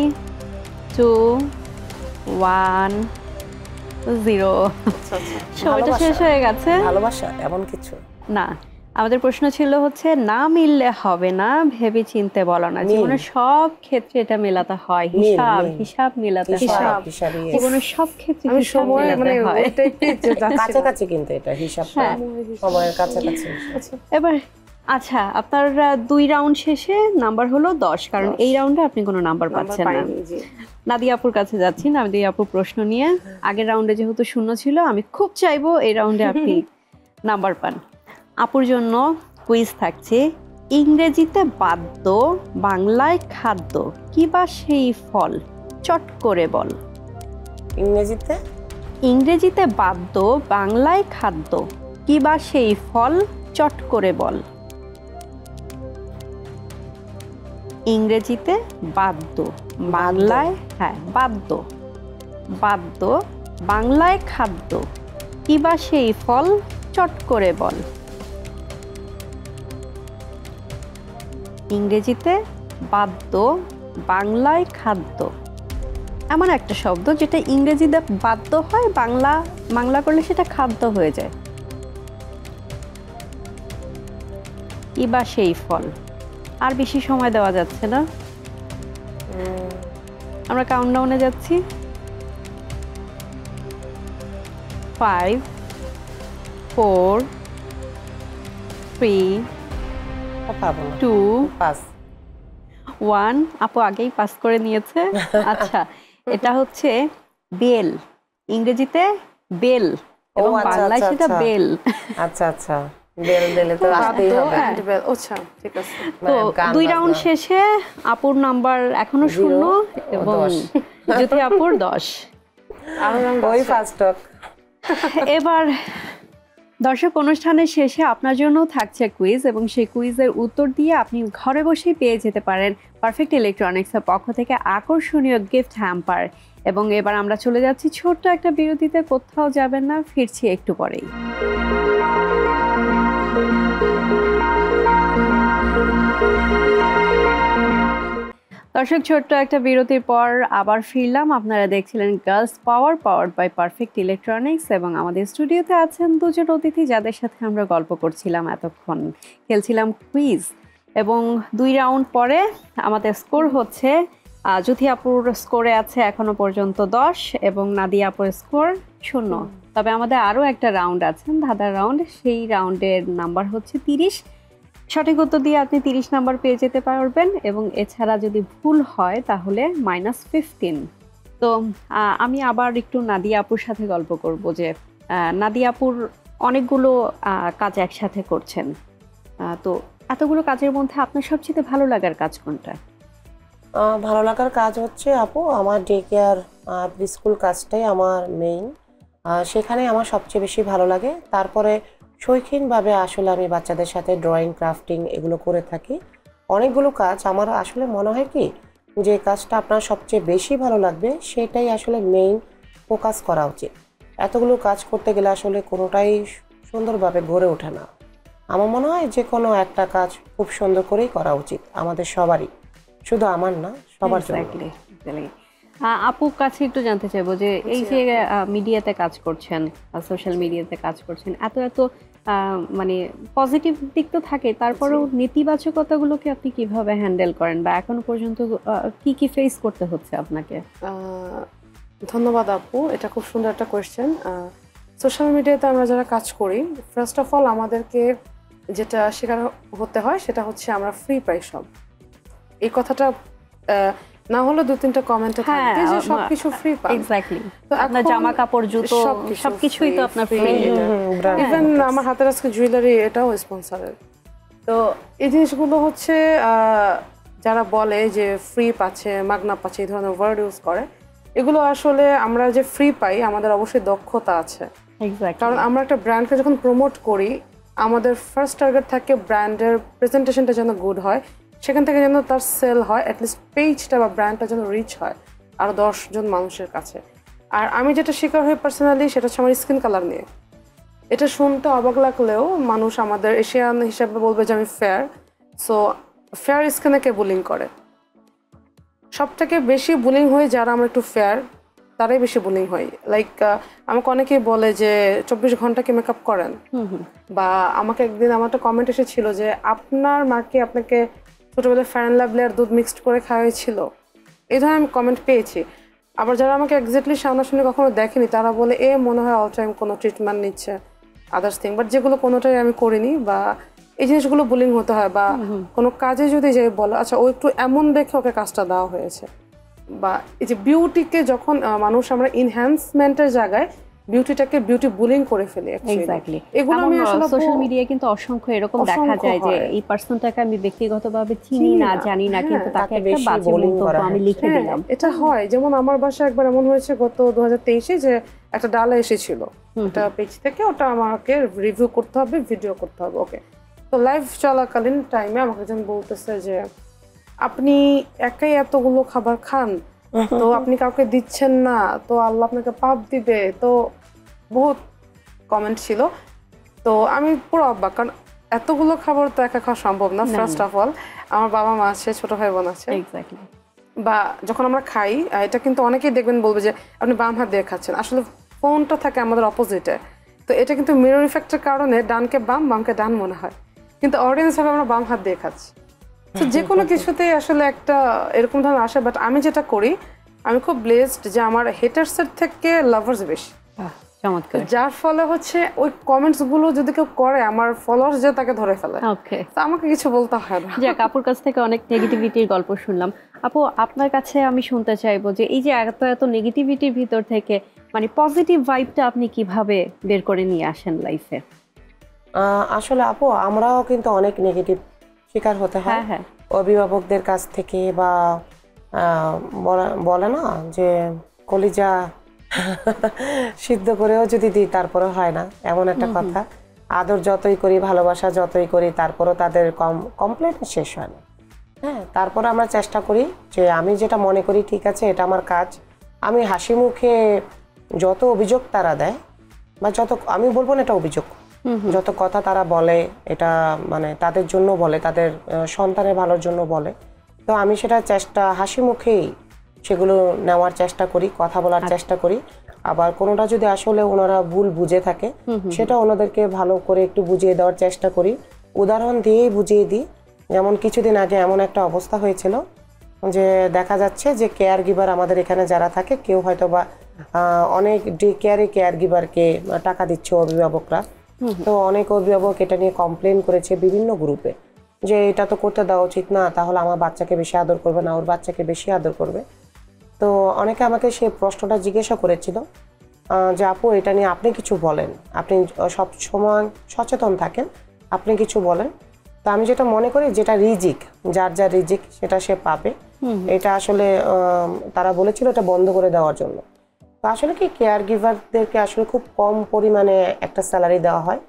2 1 জিরো। আচ্ছা আচ্ছা। সময়টা শেষ হয়ে গেছে। ভালোবাসা এমন কিছু না, আমাদের প্রশ্ন ছিল হচ্ছে না মিললে হবে না, ভেবে চিনতে বলো না। জীবনের সব ক্ষেত্রে এটা মেলাতে হয়, হিসাব মেলাতে হয়, জীবনের সব ক্ষেত্রে আমি হিসাব সময় মেলাতে মানে হয়। ওইটাই পেয়েছি কাছাকাছি, কিন্তু এটা হিসাবটা সময়ের কাছাকাছি। এবার আচ্ছা, আপনার 2 রাউন্ড শেষে নাম্বার হলো 10, কারণ এই রাউন্ডে আপনি কোনো নাম্বার পাচ্ছেন না। নাদিয়া আপুর কাছে যাচ্ছি। নাদিয়া আপুর প্রশ্ন নিয়ে, আগের রাউন্ডে যেহেতু শূন্য ছিল, আমি খুব চাইবো এই রাউন্ডে আপনি নাম্বার পান। আপুর জন্য কুইজ থাকছে, ইংরেজিতে বাদ্য, বাংলায় খাদ্য, কি বা সেই ফল, চট করে বল। ইংরেজিতে বাদ্য, বাংলায় খাদ্য, কি বা সেই ফল, চট করে বল। ইংরেজিতে বাদ্য, বাংলায় বাদ্য, বাংলায় খাদ্য, কি বা সেই ফল, চট করে বল। ইংরেজিতে বাদ্য, বাংলায় খাদ্য, এমন একটা শব্দ যেটা ইংরেজিতে বাদ্য হয়, বাংলা করলে সেটা খাদ্য হয়ে যায়। কি বা সেই ফল। আর বেশি সময় দেওয়া যাচ্ছে না, আমরা কাউন্টডাউনে যাচ্ছি। 5 4 3 2 1। আপু আগেই পাস করে নিয়েছে। আচ্ছা, এটা হচ্ছে বেল, ইংরেজিতে বেল এবং বাংলায় সেটা বেল। আচ্ছা আচ্ছা, বেল দিলে তো আসতেই হবে। আচ্ছা ঠিক আছে। তো 2 রাউন্ড শেষে আপুর নাম্বার এখনো 0 এবং জ্যোতি আপুর 10। ওই ফার্স্ট টক। এবার দর্শক অনুষ্ঠানের শেষে আপনার জন্য থাকছে কুইজ, এবং সেই কুইজের উত্তর দিয়ে আপনি ঘরে বসেই পেয়ে যেতে পারেন পারফেক্ট ইলেকট্রনিক্সের পক্ষ থেকে আকর্ষণীয় গিফট হ্যাম্পার। এবং এবার আমরা চলে যাচ্ছি ছোট্ট একটা বিরতিতে, কোথাও যাবেন না, ফিরছি একটু পরেই। দর্শক, ছোট্ট একটা বিরতির পর আবার ফিরলাম। আপনারা দেখছিলেন girls power, powered by perfect electronics, এবং আমাদের স্টুডিওতে আছেন দুজন অতিথি যাদের সাথে আমরা গল্প করছিলাম এতক্ষণ, খেলছিলাম কুইজ। এবং 2 রাউন্ড পরে আমাদের স্কোর হচ্ছে, জ্যোতি আপুর স্কোরে আছে এখনো পর্যন্ত 10 এবং নাদিয়া আপুর স্কোর 0। তবে আমাদের আরও একটা রাউন্ড আছে, ধাঁধার রাউন্ড, সেই রাউন্ডের নাম্বার হচ্ছে 30। সঠিক উত্তর দিয়ে আপনি 30 নাম্বার পেয়ে যেতে পারবেন, এবং এছাড়া যদি ভুল হয় তাহলে -15। তো আমি আবার একটু নাদিয়া আপুর সাথে গল্প করব যে নাদিয়া আপুর অনেকগুলো কাজ একসাথে করছেন, তো এতগুলো কাজের মধ্যে আপনার সবচেয়ে ভালো লাগার কাজ কোনটা? ভালো লাগার কাজ হচ্ছে আপু আমার ডে কেয়ার প্রিস্কুল কাজটাই আমার মেইন, সেখানে আমার সবচেয়ে বেশি ভালো লাগে। তারপরে শৌখিনভাবে আসলে আমি বাচ্চাদের সাথে ড্রয়িং, ক্রাফটিং এগুলো করে থাকি। অনেকগুলো কাজ আমার আসলে মনে হয় কি, যে কাজটা আপনার সবচেয়ে বেশি ভালো লাগবে সেটাই আসলে মেইন ফোকাস করা উচিত। এতগুলো কাজ করতে গেলে আসলে কোনোটাই সুন্দরভাবে গড়ে ওঠে না। আমার মনে হয় যে কোনো একটা কাজ খুব সুন্দর করেই করা উচিত আমাদের সবারই, শুধু আমার না, সবার জন্য। আপুর কাছে একটু জানতে চাইবো যে এই যে মিডিয়াতে কাজ করছেন, সোশ্যাল মিডিয়াতে কাজ করছেন, এত মানে পজিটিভ দিক তো থাকে, তারপরেও নেতিবাচকতাগুলোকে আপনি কিভাবে হ্যান্ডেল করেন, বা এখনো পর্যন্ত কি ফেস করতে হচ্ছে আপনাকে? ধন্যবাদ আপু, এটা খুব সুন্দর একটা কোয়েশ্চেন। সোশ্যাল মিডিয়াতে আমরা যারা কাজ করি, ফার্স্ট অফ অল আমাদেরকে যেটা শিকার হতে হয় সেটা হচ্ছে আমরা ফ্রি পাই সব। এই কথাটা না হলে 2-3টা কমেন্টে থাকবে যে সবকিছু ফ্রি পাই। এক্স্যাক্টলি, তো আপনার জামা কাপড়, জুতো সবকিছুই তো আপনার ফ্রি। ইভেন আমার হাতের আজকে জুয়েলারি, এটাও স্পন্সরের। তো এই জিনিসগুলো হচ্ছে যারা বলে যে ফ্রি পাচ্ছে, মাগনা পাচ্ছে, এই ধরনের ওয়ার্ড ইউজ করে, এগুলো আসলে আমরা যে ফ্রি পাই আমাদের অবশ্যই দক্ষতা আছে। কারণ আমরা একটা ব্র্যান্ডকে যখন প্রমোট করি, আমাদের ফার্স্ট টার্গেট থাকে ব্র্যান্ডের প্রেজেন্টেশনটা যেন গুড হয়, সেখান থেকে যেন তার সেল হয়, অ্যাটলিস্ট পেজটা বা ব্র্যান্ডটা যেন রিচ হয় আরও 10 জন মানুষের কাছে। আর আমি যেটা শিকার হই পার্সোনালি, সেটা হচ্ছে আমার স্কিন কালার নিয়ে। এটা শুনতে অবাক লাগলেও মানুষ আমাদের এশিয়ান হিসাবে বলবে যে আমি ফেয়ার, সো ফেয়ার স্কিনে কে বুলিং করে? সব থেকে বেশি বুলিং হয়ে যারা আমরা একটু ফেয়ার, তারাই বেশি বুলিং হয়। লাইক আমাকে অনেকেই বলে যে 24 ঘন্টা কি মেকআপ করেন, বা আমাকে একদিন আমার একটা কমেন্ট এসেছিল যে আপনার মাকে আপনাকে ছোটবেলায় ফ্যান লাভলি আর দুধ মিক্সড করে খাওয়াইছিল, এই ধরনের আমি কমেন্ট পেয়েছি। আবার যারা আমাকে এক্স্যাক্টলি সামনাসামনি কখনো দেখেনি তারা বলে মনে হয় অল টাইম কোনো ট্রিটমেন্ট নিচ্ছে, আদার্স থিং, বাট যেগুলো কোনোটাই আমি করিনি। বা এই জিনিসগুলো বুলিং হতে হয়, বা কোনো কাজে যদি যে বলো আচ্ছা ও একটু এমন দেখে ওকে কাজটা দেওয়া হয়েছে, বা এই যে বিউটিকে যখন মানুষ আমরা ইনহ্যান্সমেন্টের জায়গায় বিউটিটাকে বিউটি বুলিং করে ফেলি। এক্স্যাক্টলি, এগুলো আমি আসলে সোশ্যাল মিডিয়ায় কিন্তু অসংখ্য এরকম দেখা যায় যে এই পার্সনটাকে আমি ব্যক্তিগতভাবে চিনি না, জানি না, কিন্তু তাকে একটা বাজে মন্তব্য আমি লিখে দিলাম। এটা হয়। যেমন আমার বাসায় একবার এমন হয়েছে গত 2023-এ যে একটা ডালা এসেছিল একটা পেজ থেকে, ওটা আমাকে রিভিউ করতে হবে, ভিডিও করতে হবে। ওকে, তো লাইভ চলাকালীন টাইমে আমাকে একজন বলতেছে যে আপনি একাই এতগুলো খাবার খান, তো আপনি কাউকে দিচ্ছেন না, তো আল্লাহ আপনাকে পাপ দিবে। তো বহুত কমেন্ট ছিল। তো আমি পুরো অবাক, কারণ এতগুলো খাবার তো একা খাওয়া সম্ভব না। ফার্স্ট অফ অল আমার বাবা মা আছে, ছোট ভাই বোন আছে, বা যখন আমরা খাই এটা কিন্তু অনেকেই দেখবেন বলবে যে আপনি বাম হাত দিয়ে খাচ্ছেন, আসলে ফোনটা থাকে আমাদের অপোজিটে। তো এটা কিন্তু মিরর ইফেক্টের কারণে ডানকে বাম, বামকে ডান মনে হয়, কিন্তু অডিয়েন্স ভাবে আমরা বাম হাত দিয়ে খাচ্ছি। তো যে কোনো কিছুতেই আসলে একটা এরকম ধরনের আসে। বাট আমি যেটা করি, আমি খুব ব্লেসড যে আমার হেটার্সের থেকে লাভার্স বেশি, যার ফলে হচ্ছে ওই কমেন্টস গুলো যদি কেউ করে আমার ফলোয়ার্স যে তাকে ধরে ফেলে, তো আমাকে কিছু বলতে হয় না। যাক, আপুর কাছ থেকে অনেক নেগেটিভিটির গল্প শুনলাম। আপু, আপনার কাছে আমি শুনতে চাইবো যে এই যে এত নেগেটিভিটির ভিতর থেকে মানে পজিটিভ ভাইবটা আপনি কিভাবে বের করে নিয়ে আসেন লাইফে? আসলে আপু আমরাও কিন্তু অনেক নেগেটিভ শিকার হতে হয় অভিভাবকদের কাছ থেকে, বা বলে না যে কলিজা সিদ্ধ করেও যদি দিই তারপরে হয় না, এমন একটা কথা। আদর যতই করি, ভালোবাসা যতই করি, তারপরও তাদের কমপ্লেন শেষ হয় না। হ্যাঁ, তারপরে আমরা চেষ্টা করি যে আমি যেটা মনে করি ঠিক আছে, এটা আমার কাজ। আমি হাসি মুখে যত অভিযোগ তারা দেয়, বা যত, আমি বলবো না এটা অভিযোগ, যত কথা তারা বলে এটা মানে তাদের জন্য বলে, তাদের সন্তানের ভালোর জন্য বলে। তো আমি সেটা হাসি মুখেই সেগুলো নেওয়ার চেষ্টা করি, কথা বলার চেষ্টা করি। আবার কোনোটা যদি আসলে ওনারা ভুল বুঝে থাকে সেটা ওনাদেরকে ভালো করে একটু বুঝিয়ে দেওয়ার চেষ্টা করি, উদাহরণ দিয়েই বুঝিয়ে দিই। যেমন কিছুদিন আগে এমন একটা অবস্থা হয়েছিল যে দেখা যাচ্ছে যে কেয়ার গিভার আমাদের এখানে যারা থাকে, কেউ হয়তো বা অনেক ডে কেয়ার গিভারকে টাকা দিচ্ছে অভিভাবকরা। তো অনেক অভিভাবক এটা নিয়ে কমপ্লেন করেছে বিভিন্ন গ্রুপে যে এটা তো করতে দেওয়া উচিত না, তাহলে আমার বাচ্চাকে বেশি আদর করবে না, ওর বাচ্চাকে বেশি আদর করবে। তো অনেকে আমাকে সেই প্রশ্নটা জিজ্ঞাসা করেছিল যে আপু এটা নিয়ে আপনি কিছু বলেন, আপনি সব সময় সচেতন থাকেন, আপনি কিছু বলেন। তো আমি যেটা মনে করি, যেটা রিজিক, যার যার রিজিক সেটা সে পাবে। এটা আসলে তারা বলেছিল এটা বন্ধ করে দেওয়ার জন্য। তো আসলে কি কেয়ার গিভারদেরকে আসলে খুব কম পরিমাণে একটা স্যালারি দেওয়া হয়।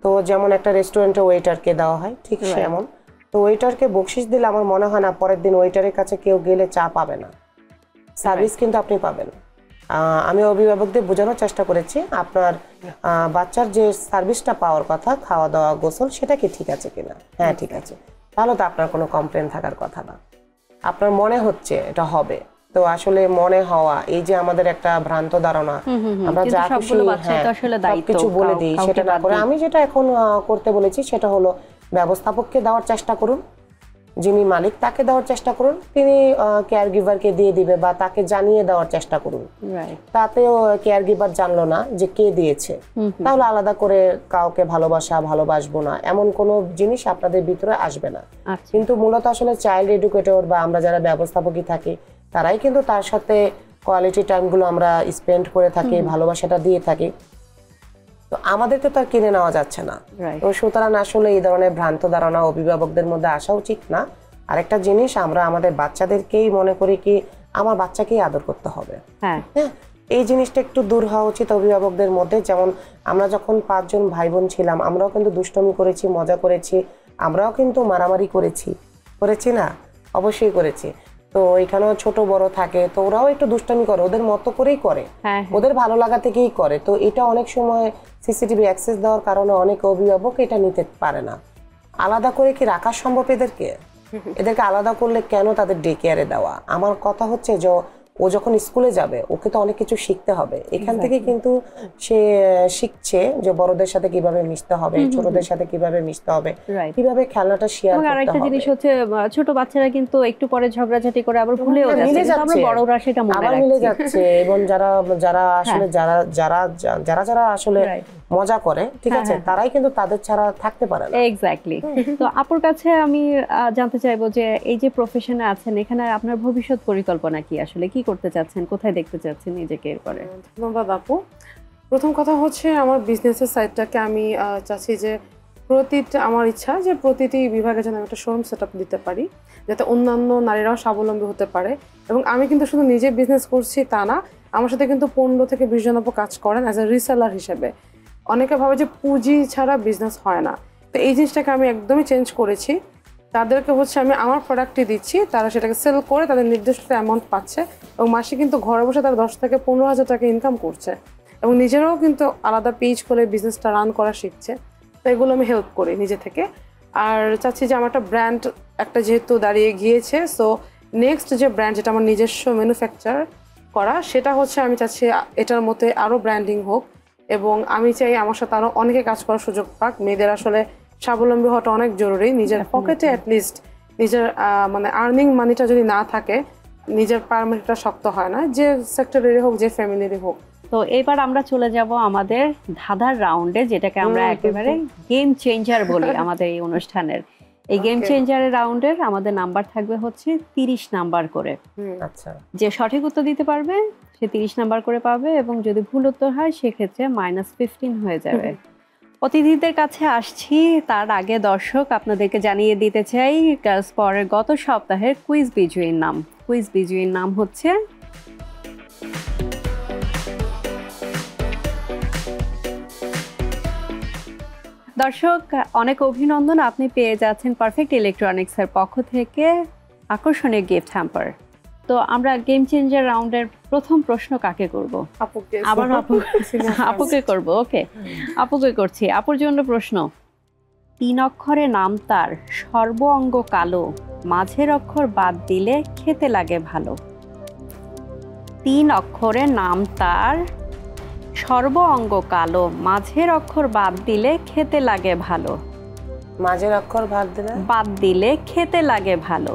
তো যেমন একটা রেস্টুরেন্টে ওয়েটারকে দেওয়া হয় ঠিক সেমন। তো ওয়েটারকে বকশিস দিলে আমার মনে হয় না পরের দিন ওয়েটারের কাছে কেউ গেলে চা পাবে না, সার্ভিস কিন্তু আপনি পাবেন। আমি অভিভাবকদের বোঝানোর চেষ্টা করেছি আপনার বাচ্চার যে সার্ভিসটা পাওয়ার কথা, খাওয়া দাওয়া গোসল, সেটা কি ঠিক আছে কিনা। হ্যাঁ ঠিক আছে, তাহলে তো আপনার কোনো কমপ্লেন থাকার কথা না, আপনার মনে হচ্ছে এটা হবে। তো আসলে মনে হওয়া, এই যে আমাদের একটা ভ্রান্ত ধারণা, আমরা যা খুশি কিছু বলে দিই, সেটা না করে আমি যেটা এখন করতে বলেছি সেটা হলো ব্যবস্থাপককে দেওয়ার চেষ্টা করুন, যিনি মালিক তাকে দেওয়ার চেষ্টা করুন, তিনি কেয়ার গিভারকে দিয়ে দিবে বা তাকে জানিয়ে দেওয়ার চেষ্টা করুন। তাতেও কেয়ার গিভার জানলো না যে কে দিয়েছে, তাহলে আলাদা করে কাউকে ভালোবাসবো না এমন কোনো জিনিস আপনাদের ভিতরে আসবে না। কিন্তু মূলত আসলে চাইল্ড এডুকেটর বা আমরা যারা ব্যবস্থাপকই থাকি তারাই কিন্তু তার সাথে কোয়ালিটি টাইমগুলো আমরা স্পেন্ড করে থাকি, ভালোবাসাটা দিয়ে থাকি। তো আমাদেরকে তো আর কিনে নেওয়া যাচ্ছে না। তো সুতরাং আসলে এই ধরনের ভ্রান্ত ধারণা অভিভাবকদের মধ্যে আসা উচিত না। আরেকটা জিনিস, আমরা আমাদের বাচ্চাদেরকেই মনে করি কি আমার বাচ্চাকেই আদর করতে হবে, হ্যাঁ, এই জিনিসটা একটু দূর হওয়া উচিত অভিভাবকদের মধ্যে। যেমন আমরা যখন 5 জন ভাই বোন ছিলাম, আমরাও কিন্তু দুষ্টমি করেছি, মজা করেছি, আমরাও কিন্তু মারামারি করেছি না, অবশ্যই করেছি। তো এখানেও ছোট বড় থাকে, তো ওরাও একটু দুষ্টামি করে, ওদের মতো করেই করে, ওদের ভালো লাগা থেকেই করে। তো এটা অনেক সময় সিসিটিভি অ্যাক্সেস দেওয়ার কারণে অনেক অভিভাবক এটা নিতে পারে না। আলাদা করে কি রাখা সম্ভব এদেরকে আলাদা করলে কেন তাদের ডে কেয়ারে দেওয়া? আমার কথা হচ্ছে যে ও যখন স্কুলে যাবে ওকে তো অনেক কিছু শিখতে হবে, এখান থেকে কিন্তু সে শিখছে যে বড়দের সাথে কিভাবে মিশতে হবে, ছোটদের সাথে কিভাবে মিশতে হবে, কিভাবে খেলাটা শেয়ার করতে হবে। আরেকটা জিনিস হচ্ছে ছোট বাচ্চারা কিন্তু একটু পরে ঝগড়াঝাটি করে আবার ভুলেও যাচ্ছে, আমরা বড়রা সেটা মনে রাখছি, মিলে যাচ্ছে। এবং যারা আসলে যারা আসলে মজা করে, ঠিক আছে, তারাই কিন্তু তাদের ছাড়া থাকতে পারে না। এক্স্যাক্টলি। তো আপুর কাছে আমি জানতে চাইবো যে এই যে প্রফেশনে আছেন, এখানে আপনার ভবিষ্যৎ পরিকল্পনা কি, আসলে কি করতে চাচ্ছেন, কোথায় দেখতে চাচ্ছেন নিজেকে এরপরে? ধন্যবাদ আপু। প্রথম কথা হচ্ছে আমার বিজনেসের সাইডটাকে আমি চাচ্ছি যে আমার ইচ্ছা যে প্রতিটি বিভাগে যেন একটা শোরুম সেট আপ দিতে পারি, যাতে অন্যান্য নারীরাও স্বাবলম্বী হতে পারে। এবং আমি কিন্তু শুধু নিজে বিজনেস করছি তা না, আমার সাথে কিন্তু 15 থেকে 20 জন আপু কাজ করেন অ্যাজ এ রিসেলার হিসেবে। অনেকে ভাবে যে পুঁজি ছাড়া বিজনেস হয় না, তো এই জিনিসটাকে আমি একদমই চেঞ্জ করেছি। তাদেরকে হচ্ছে আমি আমার প্রোডাক্টই দিচ্ছি, তারা সেটাকে সেল করে তাদের নির্দিষ্ট অ্যামাউন্ট পাচ্ছে এবং মাসে কিন্তু ঘরে বসে তারা 10 থেকে 15,000 টাকা ইনকাম করছে এবং নিজেরাও কিন্তু আলাদা পেজ করে বিজনেসটা রান করা শিখছে। তো এগুলো আমি হেল্প করি নিজে থেকে। আর চাচ্ছি যে আমার একটা ব্র্যান্ড একটা যেহেতু দাঁড়িয়ে গিয়েছে, সো নেক্সট যে ব্র্যান্ড যেটা আমার নিজস্ব ম্যানুফ্যাকচার করা, সেটা হচ্ছে আমি চাচ্ছি এটার মধ্যে আরও ব্র্যান্ডিং হোক এবং আমি চাই আমার সাথে আরও অনেকে কাজ করার সুযোগ পাক। মেয়েদের আসলে স্বাবলম্বী হওয়াটা অনেক জরুরি। নিজের পকেটে অ্যাটলিস্ট নিজের মানে আর্নিং মানিটা যদি না থাকে, নিজের পারমিটটা শক্ত হয় না, যে সেক্টরেরই হোক, যে ফ্যামিলিরই হোক। তো এবার আমরা চলে যাব আমাদের ধাঁধার রাউন্ডে, যেটাকে আমরা একেবারে গেম চেঞ্জার বলি আমাদের এই অনুষ্ঠানের। এই গেম চেঞ্জারের রাউন্ডের আমাদের নাম্বার থাকবে হচ্ছে 30 নাম্বার করে। আচ্ছা, যে সঠিক উত্তর দিতে পারবে সে 30 নাম্বার করে পাবে এবং যদি ভুল উত্তর হয় সেক্ষেত্রে -15 হয়ে যাবে। অতিথিদের কাছে আসছি, তার আগে দর্শক আপনাদেরকে জানিয়ে দিতে চাই গার্লস পাওয়ারের গত সপ্তাহের কুইজ বিজয়ীর নাম। কুইজ বিজয়ীর নাম হচ্ছে দর্শক অনেক অভিনন্দন, আপনি পেয়ে যাচ্ছেন পারফেক্ট ইলেকট্রনিক্সের পক্ষ থেকে আকর্ষণীয় গিফট হ্যাম্পার। তো আমরা গেম চেঞ্জার রাউন্ডের প্রথম প্রশ্ন কাকে করব? আবার আপুকে করব। ওকে, আপুকে করছি। আপুর জন্য প্রশ্ন, 3 অক্ষরে নাম তার, সর্ব অঙ্গ কালো, মাঝের অক্ষর বাদ দিলে খেতে লাগে ভালো। 3 অক্ষরে নাম তার, সর্ব অঙ্গ কালো, মাঝের অক্ষর বাদ দিলে খেতে লাগে ভালো। মাঝের অক্ষর বাদ দিলে খেতে লাগে ভালো।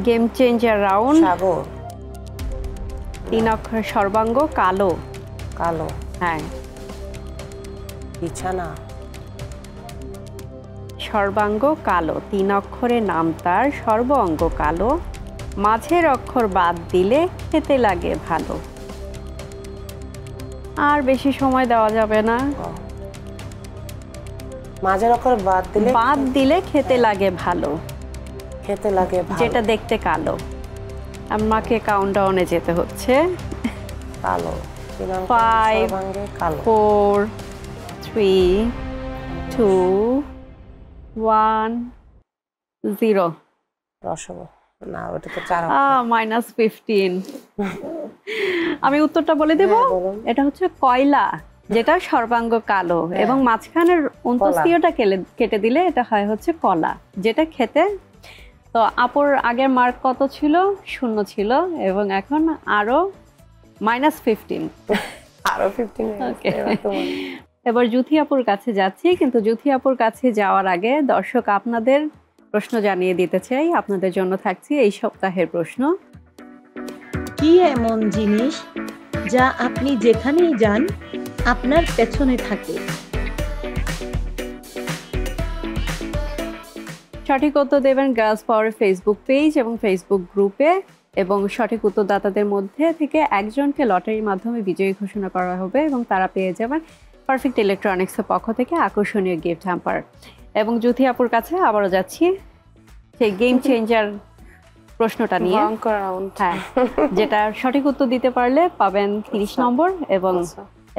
Game changer round. সাগর। 3 অক্ষর, সর্বাঙ্গ কালো। কালো, হ্যাঁ। বিছানা। সর্বাঙ্গ কালো, 3 অক্ষরে নাম তার, সর্ব অঙ্গ কালো, মাঝের অক্ষর বাদ দিলে খেতে লাগে ভালো। আর বেশি সময় দেওয়া যাবে না। মাঝের অক্ষর বাদ দিলে খেতে লাগে ভালো। খেতে লাগে ভালো, যেটা দেখতে কালো। আমাকে কাউন্টডাউনে যেতে হচ্ছে। কালো। 5 4 3 2 1 0। রসগোল্লা না, ওটা তো 4। -15। আমি উত্তরটা বলে দেব। এটা হচ্ছে কয়লা, যেটা সর্বাঙ্গ কালো এবং মাঝখানের অন্তঃস্থিয়টা কেটে দিলে এটা হয় হচ্ছে কলা, যেটা খেতে। তো আপুর আগের মার্ক কত ছিল? 0 ছিল এবং এখন আরো -15। আরো 15। এবার জুথি আপুর কাছে যাচ্ছি, কিন্তু জুথি আপুর কাছে যাওয়ার আগে দর্শক আপনাদের প্রশ্ন জানিয়ে দিতে চাই। আপনাদের জন্য থাকছে এই সপ্তাহের প্রশ্ন, কি এমন জিনিস যা আপনি যেখানেই যান আপনার পেছনে থাকে? সঠিক উত্তর দেবেন গার্লস পাওয়ারের ফেসবুক পেজ এবং ফেসবুক গ্রুপে, এবং সঠিক উত্তরদাতাদের মধ্যে থেকে একজনকে লটারির মাধ্যমে বিজয়ী ঘোষণা করা হবে এবং তারা পেয়ে যাবেন পারফেক্ট ইলেকট্রনিক্সের পক্ষ থেকে আকর্ষণীয় গিফট হ্যাম্পার। এবং জুথি আপুর কাছে আবারও যাচ্ছি সেই গেম চেঞ্জার প্রশ্নটা নিয়ে। হ্যাঁ, যেটা সঠিক উত্তর দিতে পারলে পাবেন 30 নম্বর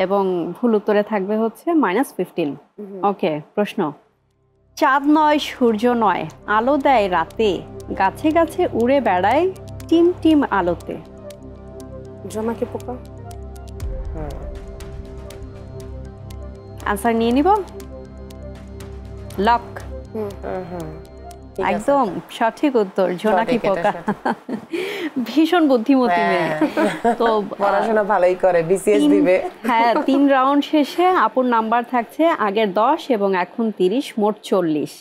এবং ভুল উত্তরে থাকবে হচ্ছে -15। ওকে, প্রশ্ন, চাঁদ নয় সূর্য নয়, আলো দেয় রাতে, গাছে গাছে উড়ে বেড়ায় টিম টিম আলোতে। জোনাকি পোকা। আনসার নিয়ে নিব। লক। ঠিক আছে। একদম সঠিক উত্তর, জোনাকি সঠিক, এটা পোকা। ভীষণ বুদ্ধিমতী মেয়ে। তো পড়াশোনা ভালোই করে, বিসিএস দিবে। হ্যাঁ, 3 রাউন্ড শেষে আপুর নাম্বার থাকছে আগের 10 এবং এখন 30, মোট 40।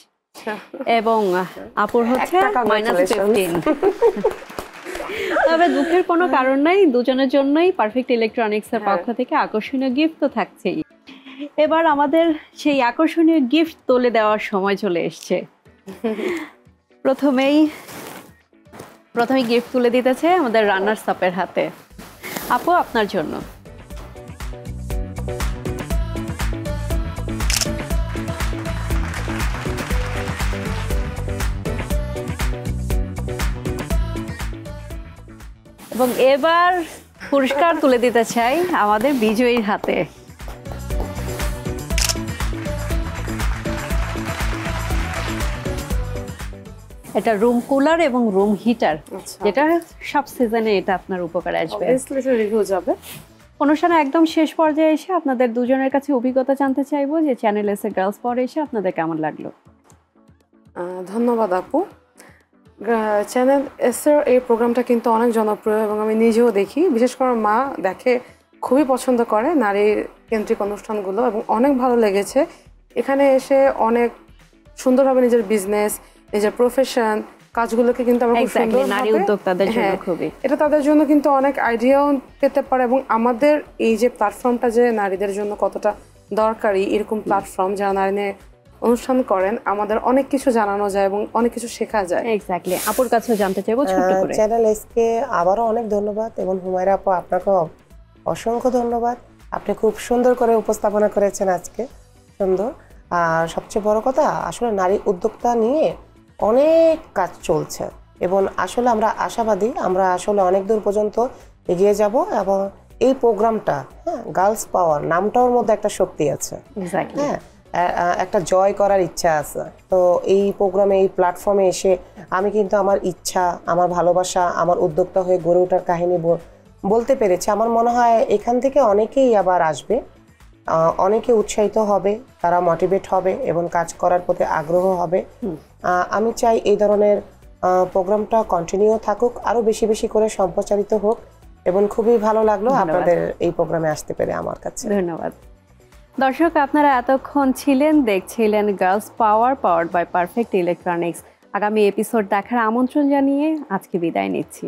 এবং আপুর হচ্ছে একটা congratulations। -15। তবে দুঃখের কোনো কারণ নাই, দুজনের জন্যই পারফেক্ট ইলেকট্রনিক্সের পক্ষ থেকে আকর্ষণীয় গিফট তো থাকছেই। এবার আমাদের সেই আকর্ষণীয় গিফট তুলে দেওয়ার সময় চলে এসছে। প্রথমেই গিফট তুলে দিতেছে আমাদের রানার্স আপের হাতে। আপু, আপনার জন্য। এবং এবার পুরস্কার তুলে দিতে চাই আমাদের বিজয়ীর হাতে। এটা রুম কুলার এবং রুম হিটার, আচ্ছা। যেটা সব সিজনে এটা আপনার উপকারে আসবে। অবভিয়াসলি এটা রিভিউ যাবে। অনুষ্ঠানে একদম শেষ পর্যায়ে এসে আপনাদের দুজনের কাছে অভিজ্ঞতা জানতে চাইবো যে চ্যানেল এস এ গার্লস পাওয়ার এসে আপনাদের কেমন লাগলো। ধন্যবাদ আপু। চ্যানেল এসের এই প্রোগ্রামটা কিন্তু অনেক জনপ্রিয় এবং আমি নিজেও দেখি, বিশেষ করে মা দেখে, খুবই পছন্দ করে নারী কেন্দ্রিক অনুষ্ঠানগুলো এবং অনেক ভালো লেগেছে। এখানে এসে অনেক সুন্দরভাবে নিজের বিজনেস, নিজের প্রফেশন কাজগুলোকে কিন্তু আমরা খুব এক্স্যাক্টলি, নারী সুন্দরভাবে, উদ্যোক্তাদের জন্য হ্যাঁ, খুবই এটা তাদের জন্য কিন্তু অনেক আইডিয়াও পেতে পারে এবং আমাদের এই যে প্ল্যাটফর্মটা যে নারীদের জন্য কতটা দরকারি, এরকম প্ল্যাটফর্ম যারা নারী নিয়ে অনুষ্ঠান করেন, আমাদের অনেক কিছু জানানো যায় এবং অনেক কিছু শেখা যায়। এক্স্যাক্টলি। আপুর কাছেও জানতে চাইবো ছোট্ট করে। চ্যানেল এসকে আবারও অনেক ধন্যবাদ এবং হুমায়রা আপু আপনাকেও অসংখ্য ধন্যবাদ। আপনি খুব সুন্দর করে উপস্থাপনা করেছেন আজকে, সুন্দর। আর সবচেয়ে বড় কথা, আসলে নারী উদ্যোক্তা নিয়ে অনেক কাজ চলছে এবং আসলে আমরা আশাবাদী, আমরা আসলে অনেক দূর পর্যন্ত এগিয়ে যাব এবং এই প্রোগ্রামটা, হ্যাঁ, গার্লস পাওয়ার নামটার মধ্যে একটা শক্তি আছে, এক্স্যাক্টলি। হ্যাঁ, একটা জয় করার ইচ্ছা আছে। তো এই প্রোগ্রামে, এই প্ল্যাটফর্মে এসে আমি কিন্তু আমার ইচ্ছা, আমার ভালোবাসা, আমার উদ্যোক্তা হয়ে গড়ে ওঠার কাহিনী বলতে পেরেছি। আমার মনে হয় এখান থেকে অনেকেই আবার আসবে, অনেকে উৎসাহিত হবে, তারা মোটিভেট হবে এবং কাজ করার প্রতি আগ্রহ হবে। আমি চাই এই ধরনের প্রোগ্রামটা কন্টিনিউ থাকুক, আরও বেশি বেশি করে সম্প্রচারিত হোক এবং খুবই ভালো লাগলো আপনাদের এই প্রোগ্রামে আসতে পেরে আমার কাছে। ধন্যবাদ। দর্শক, আপনারা এতক্ষণ ছিলেন, দেখছিলেন girls power, powered by perfect electronics. আগামী এপিসোড দেখার আমন্ত্রণ জানিয়ে আজকে বিদায় নিচ্ছি।